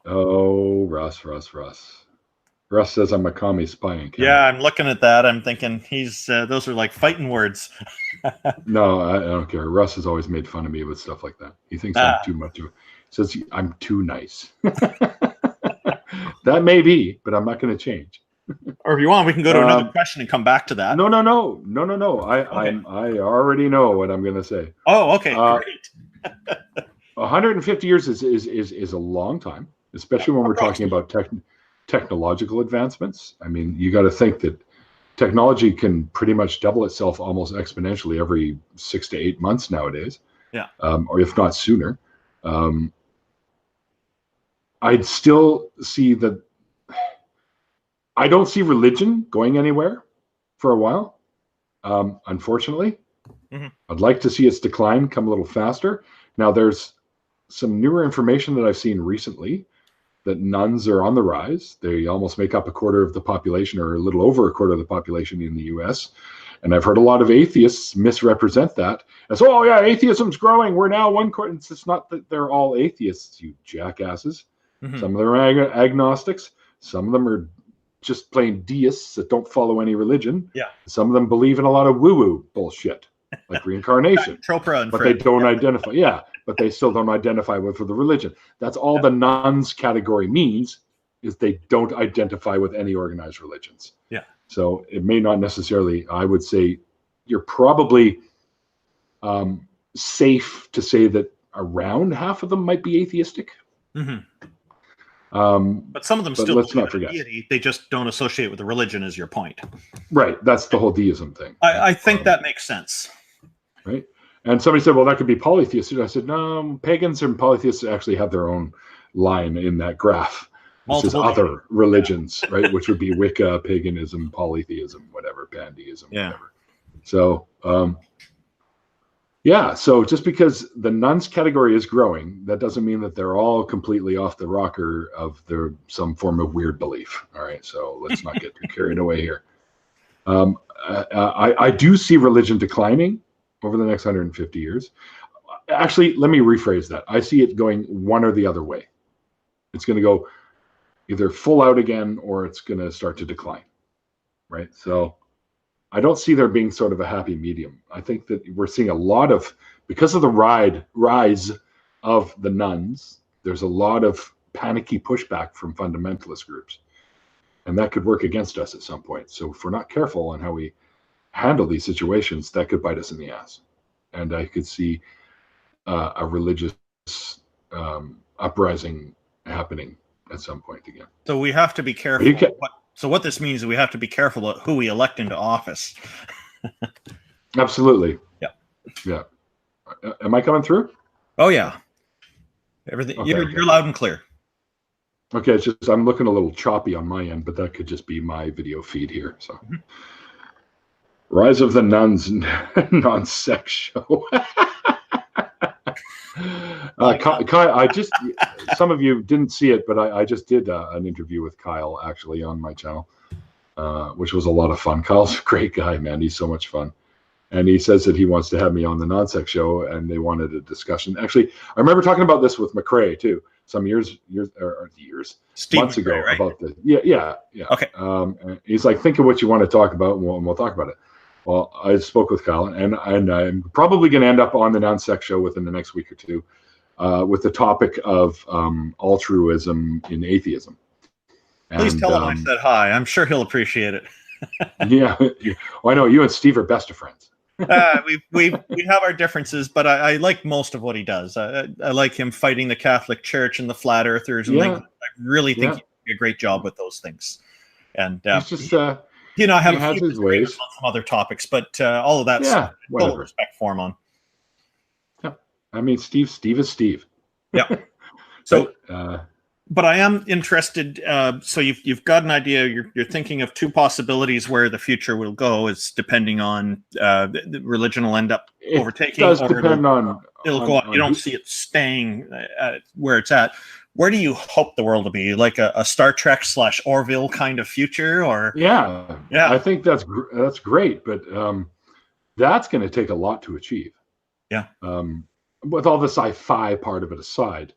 Oh, Russ. Russ says I'm a commie spying. Yeah, I'm looking at that. I'm thinking those are like fighting words. No, I don't care. Russ has always made fun of me with stuff like that. He thinks I'm too much. Says I'm too nice. That may be, but I'm not going to change. Or if you want, we can go to another question and come back to that. No. I already know what I'm going to say. Oh, okay, great. 150 years is a long time, especially when we're talking about technological advancements. I mean, you got to think that technology can pretty much double itself almost exponentially every 6 to 8 months nowadays. Yeah. Or if not sooner. I'd still see that. I don't see religion going anywhere for a while. Unfortunately, I'd like to see its decline come a little faster. Now, there's some newer information that I've seen recently that nuns are on the rise. They almost make up a quarter of the population, or a little over a quarter of the population in the US. And I've heard a lot of atheists misrepresent that as, oh yeah, atheism's growing. We're now one quarter. It's not that they're all atheists, you jackasses. Some of them are agnostics. Some of them are just plain deists that don't follow any religion. Yeah. Some of them believe in a lot of woo-woo bullshit, like reincarnation. Chopra and but Fred. They don't identify. Yeah, but they still don't identify with the religion. That's all the nuns category means, is they don't identify with any organized religions. Yeah. So it may not necessarily, I would say you're probably safe to say that around half of them might be atheistic. But some of them still let's not forget. Deity. They just don't associate with the religion, is your point. Right. That's the whole deism thing. I think that makes sense. Right. And somebody said, well, that could be polytheists. I said, no, pagans and polytheists actually have their own line in that graph. This is other religions, right? Which would be Wicca, paganism, polytheism, whatever, pantheism, whatever. So, so just because the nuns category is growing, that doesn't mean that they're all completely off the rocker of some form of weird belief. All right, so let's not get too carried away here. I do see religion declining over the next 150 years. Actually, let me rephrase that. I see it going one or the other way. It's going to go either full out again, or it's going to start to decline, right? So I don't see there being sort of a happy medium. I think that we're seeing a lot of, because of the rise of the nuns, there's a lot of panicky pushback from fundamentalist groups. And that could work against us at some point. So if we're not careful on how we handle these situations, that could bite us in the ass. And I could see a religious uprising happening at some point again. So we have to be careful. So what this means is we have to be careful about who we elect into office. Absolutely. Yeah. Am I coming through? Oh yeah. Everything. Okay, you're loud and clear. Okay, it's just I'm looking a little choppy on my end, but that could just be my video feed here. So, Rise of the Nuns non-sex show. Kyle, some of you didn't see it, but I just did an interview with Kyle actually on my channel, which was a lot of fun. Kyle's a great guy, man. He's so much fun. And he says that he wants to have me on the non-sex show, and they wanted a discussion. Actually, I remember talking about this with McRae too, some months ago, right? About this. Yeah. Okay. And he's like, think of what you want to talk about, and we'll talk about it. Well, I spoke with Kyle, and I'm probably going to end up on the non-sex show within the next week or two, with the topic of altruism in atheism. Please tell him I said hi. I'm sure he'll appreciate it. Yeah. Well, I know you and Steve are best of friends. We have our differences, but I like most of what he does. I like him fighting the Catholic Church and the flat earthers. And I really think he did a great job with those things. And he's just, I have a few ways on some other topics, but all of that's total respect for him on. Yeah, I mean, Steve is Steve. Yeah. So. But I am interested. So you've got an idea. You're thinking of two possibilities where the future will go. Is depending on the religion will end up overtaking. It does depend on. It'll go up. You don't see it staying where it's at. Where do you hope the world will be? Like a Star Trek / Orville kind of future, or yeah. I think that's great, but that's going to take a lot to achieve. Yeah. With all the sci-fi part of it aside,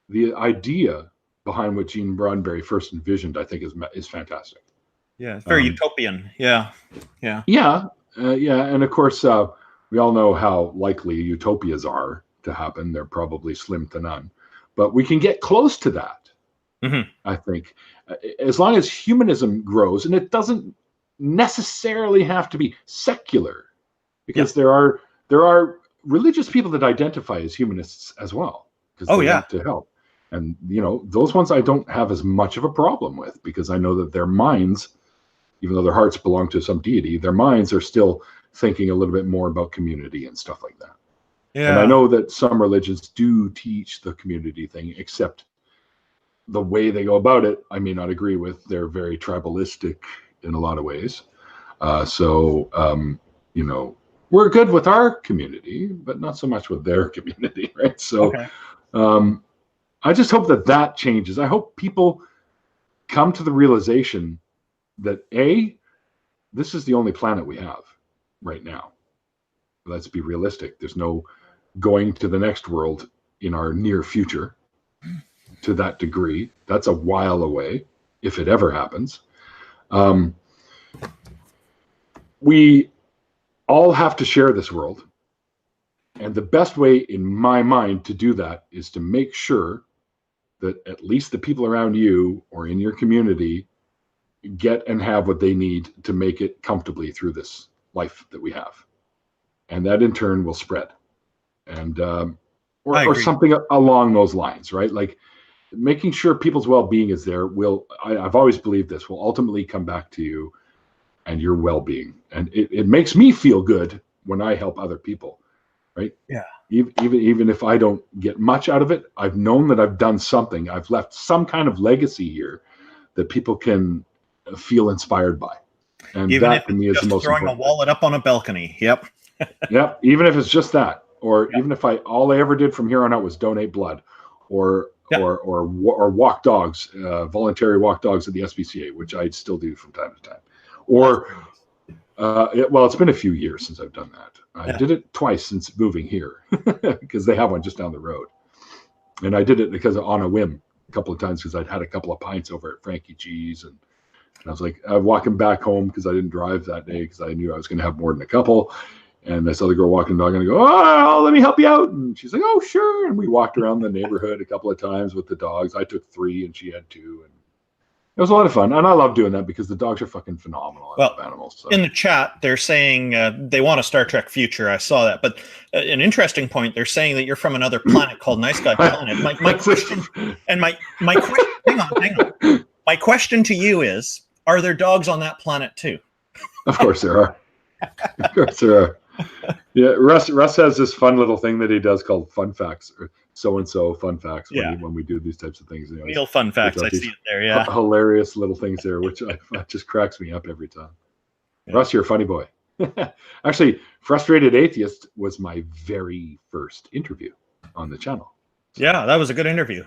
the idea behind what Gene Roddenberry first envisioned, I think, is fantastic. Yeah, it's very utopian. Yeah. And of course, we all know how likely utopias are to happen. They're probably slim to none, but we can get close to that. Mm-hmm. I think, as long as humanism grows, and it doesn't necessarily have to be secular, because there are religious people that identify as humanists as well, because they want to help. And, those ones I don't have as much of a problem with, because I know that their minds, even though their hearts belong to some deity, their minds are still thinking a little bit more about community and stuff like that. Yeah. And I know that some religions do teach the community thing, except the way they go about it, I may not agree with. They're very tribalistic in a lot of ways. We're good with our community, but not so much with their community, right? So, I just hope that changes. I hope people come to the realization that this is the only planet we have right now. Let's be realistic. There's no going to the next world in our near future to that degree. That's a while away, if it ever happens. We all have to share this world. And the best way, in my mind, to do that is to make sure that at least the people around you or in your community get and have what they need to make it comfortably through this life that we have. And that in turn will spread. And or something along those lines, right? Like making sure people's well-being is there I've always believed this will ultimately come back to you and your well-being. And it makes me feel good when I help other people, right? Yeah. even if I don't get much out of it, I've known that I've done something. I've left some kind of legacy here that people can feel inspired by. And Even that if to me it's is the just most throwing a important. wallet up on a balcony. Yep. Yeah, even if it's just that, or even if all I ever did from here on out was donate blood, or walk dogs, voluntary walk dogs at the SPCA, which I still do from time to time. Or, it's been a few years since I've done that. I did it twice since moving here because they have one just down the road, and I did it because on a whim a couple of times because I'd had a couple of pints over at Frankie G's, and I was like, I'm walking back home because I didn't drive that day because I knew I was going to have more than a couple. And I saw the girl walking the dog, and I go, "Oh, let me help you out." And she's like, "Oh, sure." And we walked around the neighborhood a couple of times with the dogs. I took 3, and she had 2, and it was a lot of fun. And I love doing that because the dogs are fucking phenomenal. I love animals. So. In the chat, they're saying they want a Star Trek future. I saw that, but an interesting point. They're saying that you're from another planet called Nice Guy Planet. My question, and my question, hang on. My question to you is: are there dogs on that planet too? Of course there are. Of course there are. Yeah, Russ has this fun little thing that he does called fun facts, or so-and-so fun facts when we do these types of things. Real fun facts. I see it there, yeah. Hilarious little things there, which just cracks me up every time. Yeah. Russ, you're a funny boy. Actually, Frustrated Atheist was my very first interview on the channel. So, yeah, that was a good interview.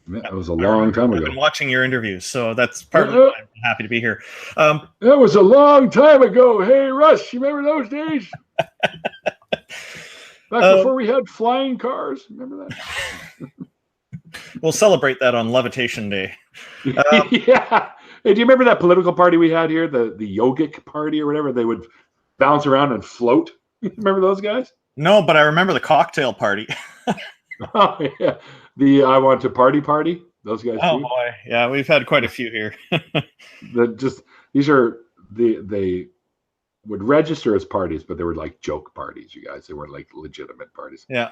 Yeah, that was a long time ago. I've been watching your interviews, so that's partly why I'm happy to be here. That was a long time ago. Hey, Russ, you remember those days? Back before we had flying cars. Remember that? We'll celebrate that on Levitation Day. Yeah. Hey, do you remember that political party we had here, the yogic party or whatever? They would bounce around and float. Remember those guys? No, but I remember the cocktail party. Oh, yeah. The I want to party. Those guys. Oh too. Boy, yeah, we've had quite a few here. They would register as parties, but they were like joke parties. You guys, they weren't like legitimate parties. Yeah.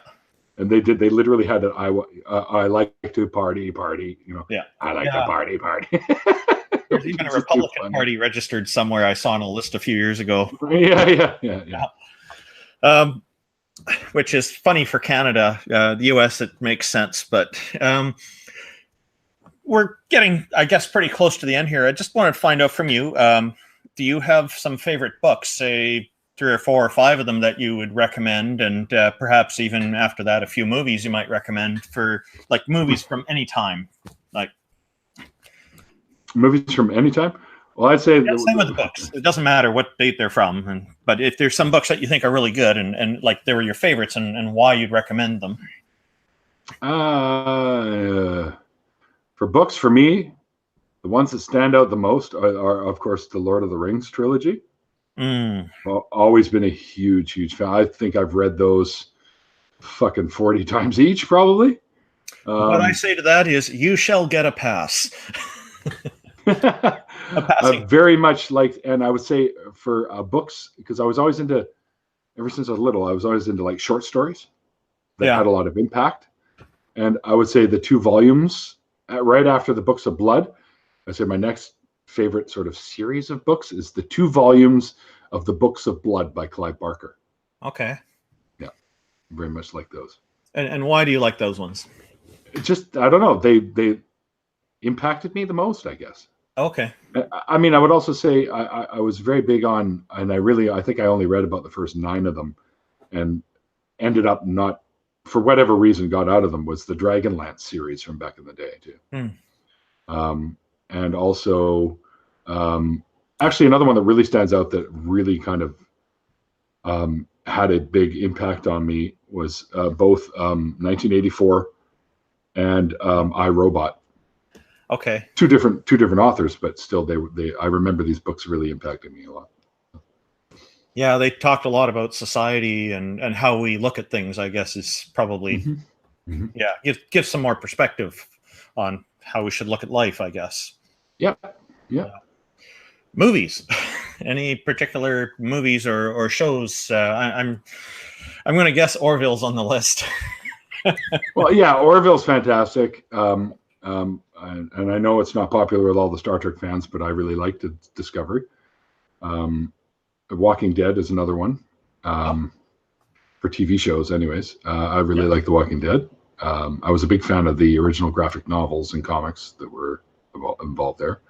And they literally had an I like to party. You know. Yeah. I like to party. There's even a Republican Party registered somewhere. I saw on a list a few years ago. Yeah. Which is funny for Canada. The US, it makes sense, but we're getting, I guess, pretty close to the end here. I just wanted to find out from you, do you have some favorite books, say 3 or 4 or 5 of them that you would recommend, and perhaps even after that, a few movies you might recommend for, like, movies from any time? Like movies from any time? Well, I'd say same with the books. It doesn't matter what date they're from, but if there's some books that you think are really good and like they were your favorites and why you'd recommend them. For books, for me, the ones that stand out the most are of course, the Lord of the Rings trilogy. Always been a huge fan. I think I've read those fucking 40 times each, probably. What I say to that is, you shall get a pass. Very much like, and I would say for books, because I was always into, ever since I was little, I was always into like short stories that had a lot of impact. And I would say the 2 volumes right after the Books of Blood, I say my next favorite sort of series of books is the 2 volumes of the Books of Blood by Clive Barker. Okay. Yeah, very much like those. And why do you like those ones? It just, I don't know, they impacted me the most, I guess. Okay. I mean, I would also say I was very big on, and I think I only read about the first 9 of them, and ended up not, for whatever reason, got out of them, was the Dragonlance series from back in the day too. And also, actually, another one that really stands out that really kind of had a big impact on me was both 1984 and I, Robot. Okay. Two different authors, but still, I remember these books really impacted me a lot. Yeah, they talked a lot about society and how we look at things, I guess, is probably, give some more perspective on how we should look at life, I guess. Yeah. Movies. Any particular movies or shows? I'm going to guess Orville's on the list. Well, yeah, Orville's fantastic. And I know it's not popular with all the Star Trek fans, but I really liked Discovery. Walking Dead is another one. for TV shows anyways. I really like The Walking Dead. I was a big fan of the original graphic novels and comics that were involved there.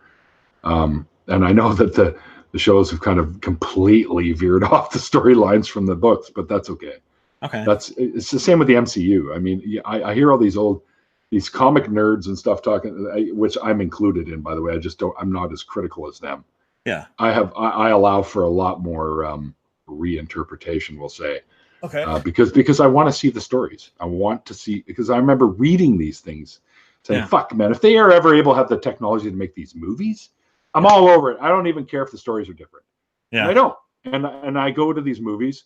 And I know that the shows have kind of completely veered off the storylines from the books, but that's okay. Okay. It's the same with the MCU. I mean, I hear all these comic nerds and stuff talking, which I'm included in, by the way. I'm not as critical as them. Yeah. I allow for a lot more reinterpretation, we'll say. Okay. Because I want to see the stories. I want to see, because I remember reading these things saying, fuck, man, if they are ever able to have the technology to make these movies, I'm all over it. I don't even care if the stories are different. Yeah. And I don't. And I go to these movies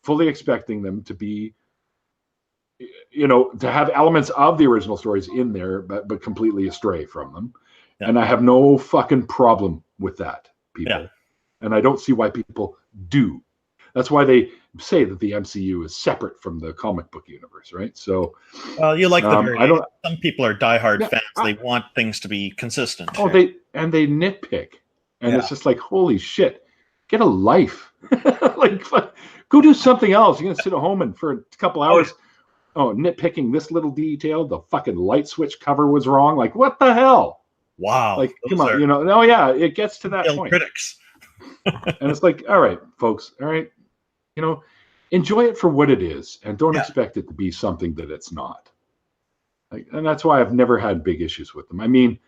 fully expecting them to be, to have elements of the original stories in there, but completely astray from them. Yeah. And I have no fucking problem with that, people. Yeah. And I don't see why people do. That's why they say that the MCU is separate from the comic book universe, right? So, well, you like the some people are diehard fans. They want things to be consistent. Oh, they nitpick, and it's just like, holy shit, get a life. Like, go do something else. You're gonna sit at home and for a couple hours, nitpicking this little detail. The fucking light switch cover was wrong. Like, what the hell? Wow. Like, come on, it gets to that point. Critics. And it's like, all right, folks, all right. Enjoy it for what it is, and don't expect it to be something that it's not. And that's why I've never had big issues with them. I mean,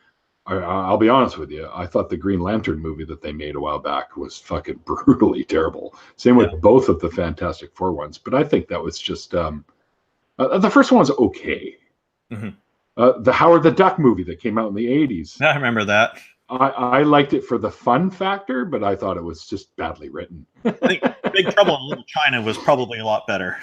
I'll be honest with you. I thought the Green Lantern movie that they made a while back was fucking brutally terrible. Same with both of the Fantastic Four ones. But I think that was just the first one was okay. Mm-hmm. The Howard the Duck movie that came out in the 80s. I remember that. I liked it for the fun factor, but I thought it was just badly written. I think Big Trouble in Little China was probably a lot better.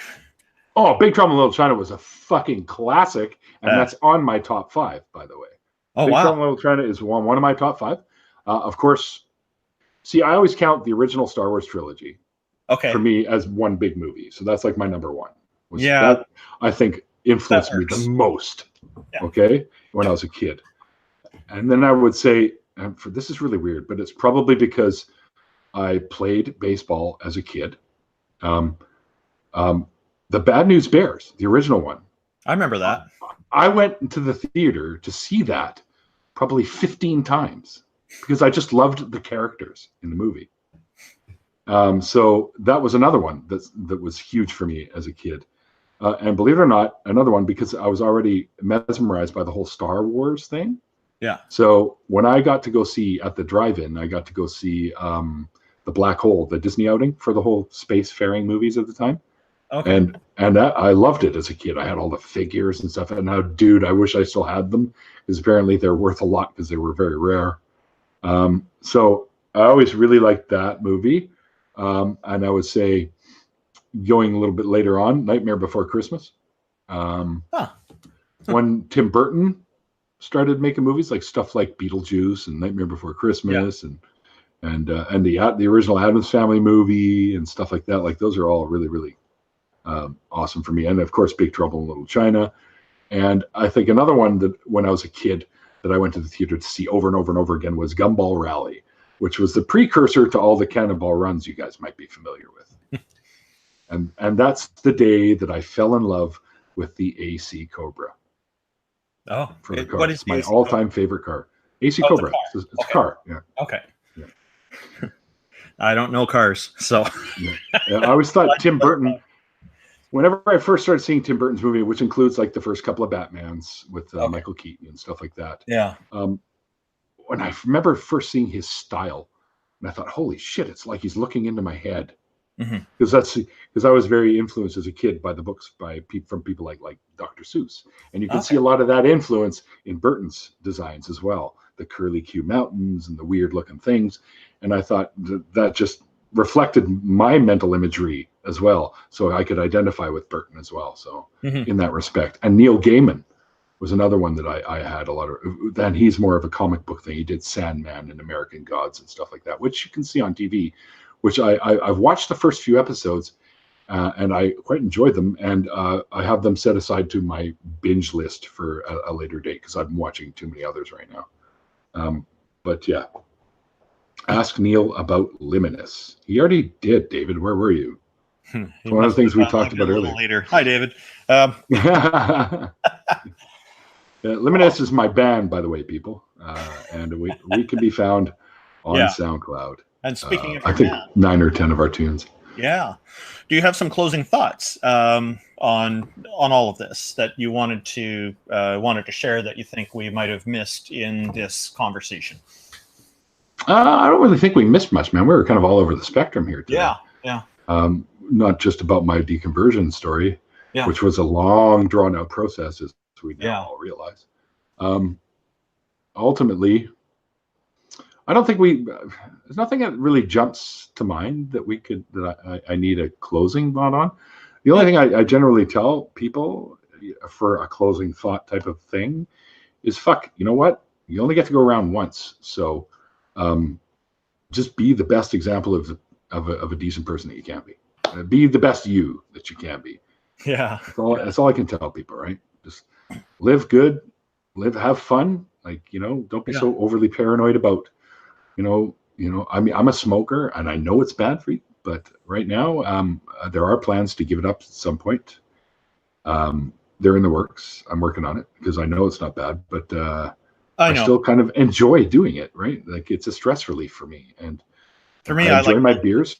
Oh, Big Trouble in Little China was a fucking classic, and that's on my top 5, by the way. Oh, Big Trouble in Little China is one of my top 5. Of course, see, I always count the original Star Wars trilogy for me as one big movie. So that's like my number 1. That, I think, influenced me the most, when I was a kid. And then I would say, this is really weird, but it's probably because I played baseball as a kid. The Bad News Bears, the original one. I remember that. I went to the theater to see that probably 15 times because I just loved the characters in the movie. So that was another one that was huge for me as a kid. And believe it or not, another one because I was already mesmerized by the whole Star Wars thing. Yeah. So when I got to go see at the drive-in, I got to go see the Black Hole, the Disney outing for the whole spacefaring movies at the time. Okay. And that, I loved it as a kid. I had all the figures and stuff. And now, dude, I wish I still had them because apparently they're worth a lot because they were very rare. So I always really liked that movie. And I would say going a little bit later on, Nightmare Before Christmas. When Tim Burton started making movies like stuff like Beetlejuice and Nightmare Before Christmas and the original Addams Family movie and stuff like that. Like those are all really, really awesome for me. And of course, Big Trouble in Little China. And I think another one that when I was a kid that I went to the theater to see over and over and over again was Gumball Rally, which was the precursor to all the Cannonball Runs you guys might be familiar with. and that's the day that I fell in love with the AC Cobra. Oh, for the car. What is my all-time favorite car? AC Cobra. It's a car. Yeah. Okay. Yeah. I don't know cars, so. I always thought Tim Burton. Whenever I first started seeing Tim Burton's movie, which includes like the first couple of Batmans with Michael Keaton and stuff like that. Yeah. When I remember first seeing his style, and I thought, holy shit, it's like he's looking into my head. Because I was very influenced as a kid by the books from people like Dr. Seuss, and you can see a lot of that influence in Burton's designs as well, the curly Q mountains and the weird looking things, and I thought that just reflected my mental imagery as well, so I could identify with Burton as well. So in that respect, and Neil Gaiman was another one that I had a lot of. Then he's more of a comic book thing. He did Sandman and American Gods and stuff like that, which you can see on TV. Which I've watched the first few episodes, and I quite enjoyed them, and I have them set aside to my binge list for a later date because I'm watching too many others right now. But yeah, ask Neil about Luminous. He already did, David. Where were you? It's one of the things we talked about earlier. Later. Hi, David. Luminous is my band, by the way, people, and we can be found on SoundCloud. And speaking of I think band, 9 or 10 of our tunes. Yeah. Do you have some closing thoughts on all of this that you wanted to share that you think we might have missed in this conversation? I don't really think we missed much, man. We were kind of all over the spectrum here today. Yeah. Not just about my deconversion story, which was a long, drawn-out process, as we now all realize. Ultimately, I don't think there's nothing that really jumps to mind that I need a closing thought on. The only thing I generally tell people for a closing thought type of thing is, you know what? You only get to go around once. So just be the best example of a decent person that you can be. Be the best you that you can be. Yeah. That's all I can tell people, right? Just live good, have fun. Like, don't be so overly paranoid about, I mean, I'm a smoker and I know it's bad for you, but right now there are plans to give it up at some point. They're in the works. I'm working on it because I know it's not bad, but I still kind of enjoy doing it, right? Like, it's a stress relief for me. And for me, I enjoy my beers.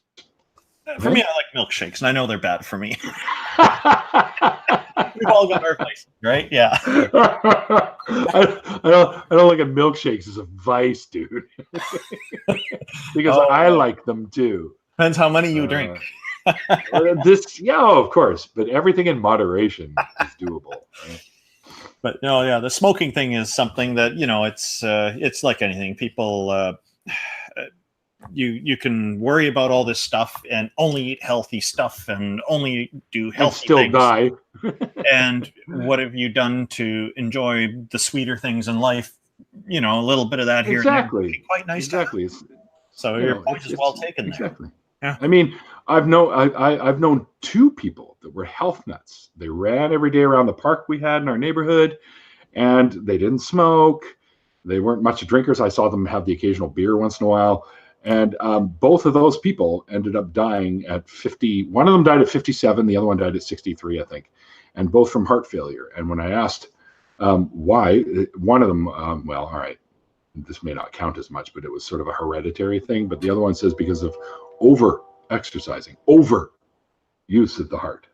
For me, I like milkshakes, and I know they're bad for me. We've all got our places, right? Yeah. I don't like a milkshakes as a vice, dude. Because I like them too. Depends how many you drink. Of course, but everything in moderation is doable. Right? But the smoking thing is something that it's like anything. People. You can worry about all this stuff and only eat healthy stuff and only do healthy things. Die. And what have you done to enjoy the sweeter things in life? A little bit of that here. Exactly. And there. Quite nice. Exactly. So your point is well taken. Exactly. There. Yeah. I mean, I've known 2 people that were health nuts. They ran every day around the park we had in our neighborhood, and they didn't smoke. They weren't much drinkers. I saw them have the occasional beer once in a while. And both of those people ended up dying at 50. One of them died at 57. The other one died at 63, I think. And both from heart failure. And when I asked why, one of them, well, all right, this may not count as much, but it was sort of a hereditary thing. But the other one says because of over-exercising, over-use of the heart.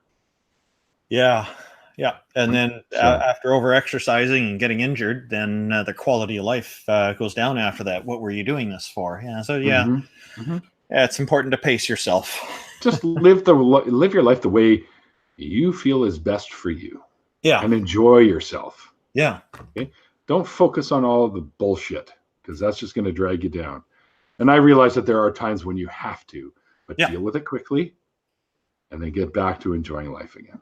Yeah. Yeah. And then after over-exercising and getting injured, then the quality of life goes down after that. What were you doing this for? Yeah. So, yeah, it's important to pace yourself. Just live your life the way you feel is best for you. Yeah. And enjoy yourself. Yeah. Okay. Don't focus on all the bullshit, because that's just going to drag you down. And I realize that there are times when you have to, but deal with it quickly and then get back to enjoying life again.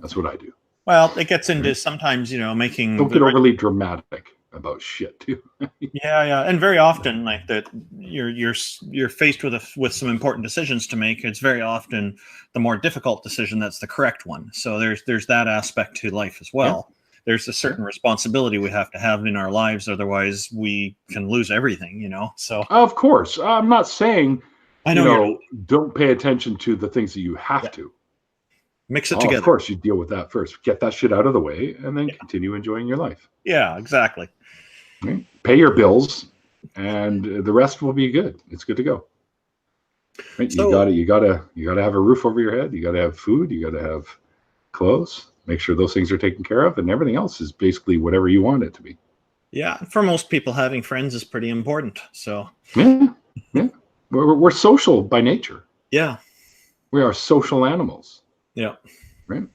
That's what I do. Well, it gets into sometimes, making. Don't get overly dramatic about shit too. Yeah, and very often, like that, you're faced with some important decisions to make. It's very often the more difficult decision that's the correct one. So there's that aspect to life as well. Yeah. There's a certain responsibility we have to have in our lives, otherwise we can lose everything. So of course, I'm not saying I don't pay attention to the things that you have to. Mix it together. Of course, you deal with that first. Get that shit out of the way, and then continue enjoying your life. Yeah, exactly. Right? Pay your bills, and the rest will be good. It's good to go. Right? So, you gotta have a roof over your head. You gotta have food. You gotta have clothes. Make sure those things are taken care of, and everything else is basically whatever you want it to be. Yeah, for most people, having friends is pretty important. So yeah, we're social by nature. Yeah, we are social animals. Yeah. Right.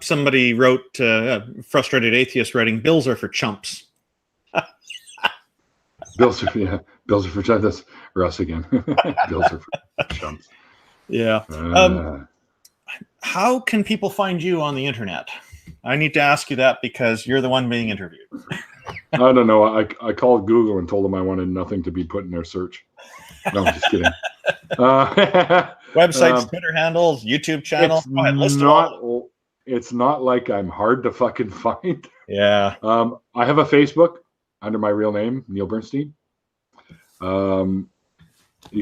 Somebody wrote, frustrated atheist writing, bills are for chumps. Bills are for chumps. That's Russ again. Bills are for chumps. Yeah. How can people find you on the internet? I need to ask you that because you're the one being interviewed. I don't know. I called Google and told them I wanted nothing to be put in their search. No, I'm just kidding. Websites, Twitter handles, YouTube channel. It's not like I'm hard to fucking find. Yeah. I have a Facebook under my real name, Neil Bernstein. You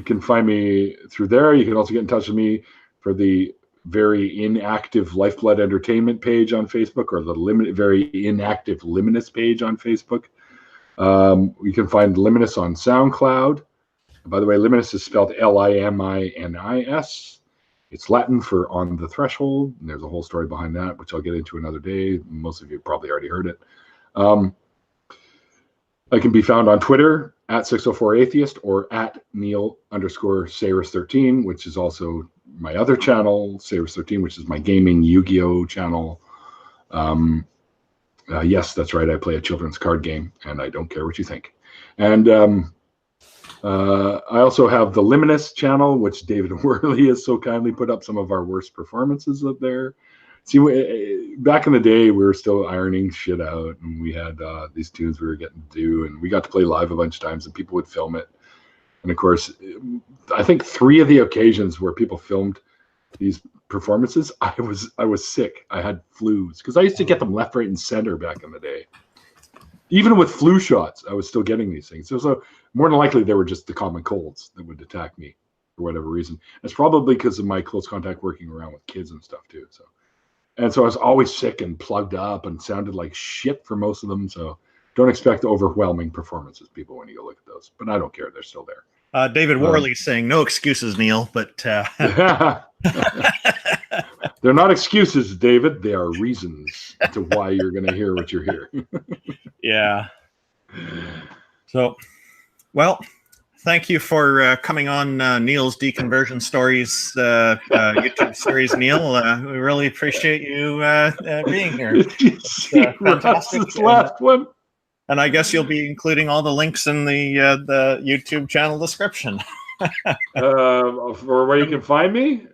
can find me through there. You can also get in touch with me for the very inactive Lifeblood Entertainment page on Facebook, or the very inactive Liminus page on Facebook. You can find Liminus on SoundCloud. By the way, Liminus is spelled Liminis. It's Latin for on the threshold. And there's a whole story behind that, which I'll get into another day. Most of you probably already heard it. I can be found on Twitter at 604atheist or at Neil_Sayers13, which is also my other channel, Sayers13, which is my gaming Yu-Gi-Oh channel. Yes, that's right. I play a children's card game, and I don't care what you think. And I also have the Liminus channel, which David Worley has so kindly put up some of our worst performances up there. See, back in the day, we were still ironing shit out, and we had these tunes we were getting to do, and we got to play live a bunch of times, and people would film it. And of course, I think 3 of the occasions where people filmed these performances, I was sick. I had flus because I used to get them left, right, and center back in the day. Even with flu shots, I was still getting these things. So more than likely, they were just the common colds that would attack me for whatever reason. It's probably because of my close contact working around with kids and stuff too. So I was always sick and plugged up and sounded like shit for most of them. So don't expect overwhelming performances, people, when you go look at those. But I don't care; they're still there. David Worley saying no excuses, Neil, but they're not excuses, David. They are reasons to why you're going to hear what you're hearing. Yeah. So, well, thank you for coming on Neil's Deconversion Stories YouTube series, Neil. We really appreciate you being here. Fantastic. This last one. And I guess you'll be including all the links in the YouTube channel description. For where you can find me?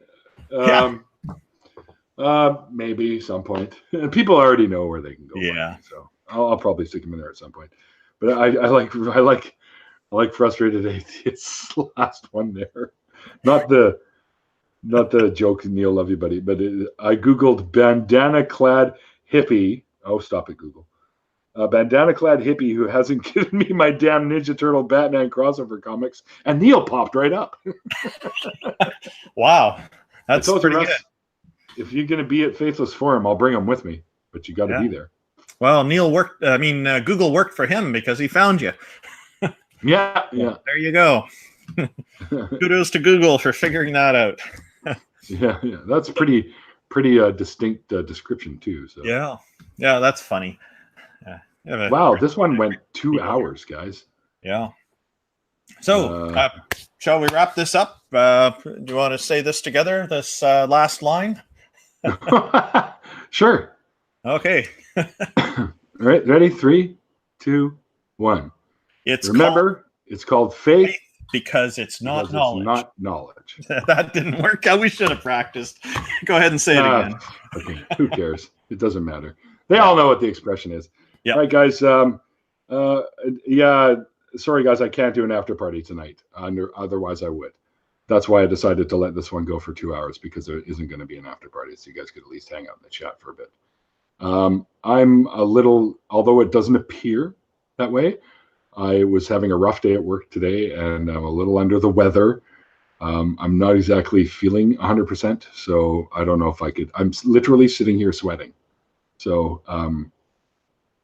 Maybe some point. People already know where they can go. Yeah. Me, so I'll probably stick them in there at some point. But I like Frustrated Atheists last one there. Not the joke, Neil, love you, buddy. But I Googled bandana-clad hippie. Oh, stop it, Google. Bandana-clad hippie who hasn't given me my damn Ninja Turtle Batman crossover comics, and Neil popped right up. Wow, that's pretty good. If you're going to be at Faithless Forum, I'll bring them with me, but you got to be there. Well, Neil worked. Google worked for him because he found you. Yeah. There you go. Kudos to Google for figuring that out. Yeah. That's pretty distinct description too. So yeah, that's funny. Wow, this one went 2 hours, guys. Yeah. So, shall we wrap this up? Do you want to say this together, this last line? Sure. Okay. All right, ready? 3, 2, 1. It's called faith because it's not knowledge. It's not knowledge. That didn't work out. We should have practiced. Go ahead and say it again. Okay, who cares? It doesn't matter. They all know what the expression is. Yep. All right, guys. Sorry, guys, I can't do an after party tonight. Otherwise, I would. That's why I decided to let this one go for 2 hours, because there isn't going to be an after party, so you guys could at least hang out in the chat for a bit. I'm a little, although it doesn't appear that way, I was having a rough day at work today, and I'm a little under the weather. I'm not exactly feeling 100%, so I don't know if I could. I'm literally sitting here sweating. So I'm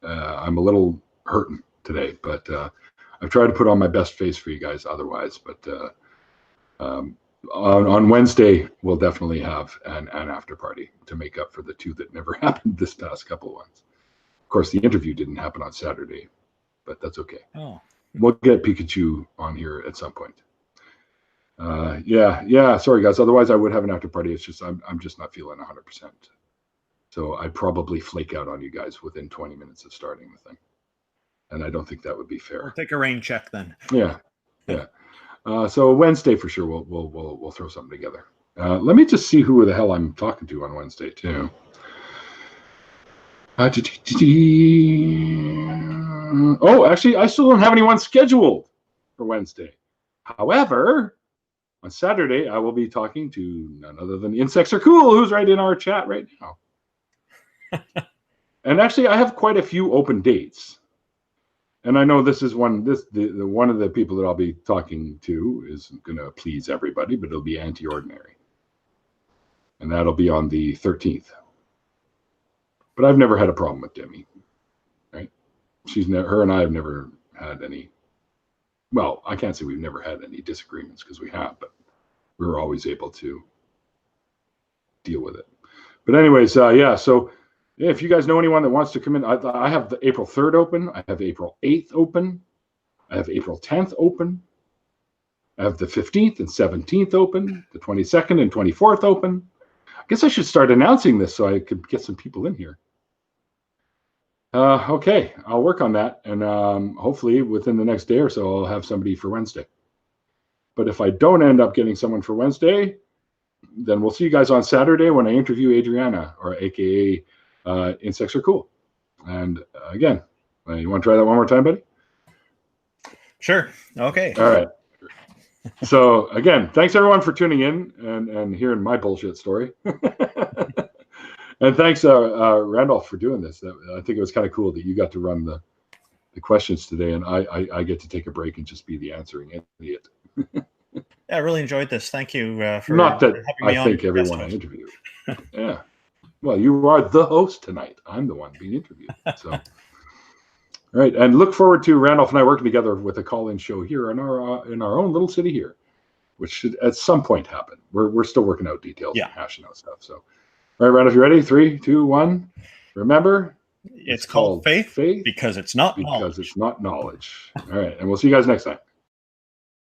a little hurting today, but I've tried to put on my best face for you guys otherwise. But on Wednesday, we'll definitely have an after party to make up for the 2 that never happened this past couple of ones. Of course, the interview didn't happen on Saturday, but that's okay. Oh. We'll get Pikachu on here at some point. Sorry, guys. Otherwise, I would have an after party. It's just I'm just not feeling 100%. So I'd probably flake out on you guys within 20 minutes of starting the thing. And I don't think that would be fair. We'll take a rain check then. Yeah. So Wednesday for sure, we'll throw something together. Let me just see who the hell I'm talking to on Wednesday too. Oh, actually, I still don't have anyone scheduled for Wednesday. However, on Saturday, I will be talking to none other than Insects Are Cool, who's right in our chat right now. And actually, I have quite a few open dates. And I know this is one of the people that I'll be talking to isn't going to please everybody, but it'll be anti-ordinary. and that'll be on the 13th. But I've never had a problem with Demi, right? Her and I have never had any. Well, I can't say we've never had any disagreements, because we have, but we were always able to deal with it. But anyways, yeah. So if you guys know anyone that wants to come in, I have the April 3rd open. I have April 8th open. I have April 10th open. I have the 15th and 17th open. The 22nd and 24th open. I guess I should start announcing this so I could get some people in here. Okay, I'll work on that, and hopefully within the next day or so, I'll have somebody for Wednesday. But if I don't end up getting someone for Wednesday, then we'll see you guys on Saturday when I interview Adriana, or AKA Insects Are Cool. And again, you want to try that one more time, buddy? Sure. Okay. All right. So again, thanks everyone for tuning in and hearing my bullshit story. And thanks, Randolph, for doing this. I think it was kind of cool that you got to run the questions today, and I get to take a break and just be the answering idiot. Yeah, I really enjoyed this. Thank you for Not that having me I on think everyone I interviewed. Yeah. Well, you are the host tonight. I'm the one being interviewed. So, all right, and look forward to Randolph and I working together with a call-in show here in our own little city here, which should at some point happen. We're still working out details and hashing out stuff. So, all right, Randolph, you ready? 3, 2, 1. Remember, it's called faith because it's not knowledge. It's not knowledge. All right, and we'll see you guys next time.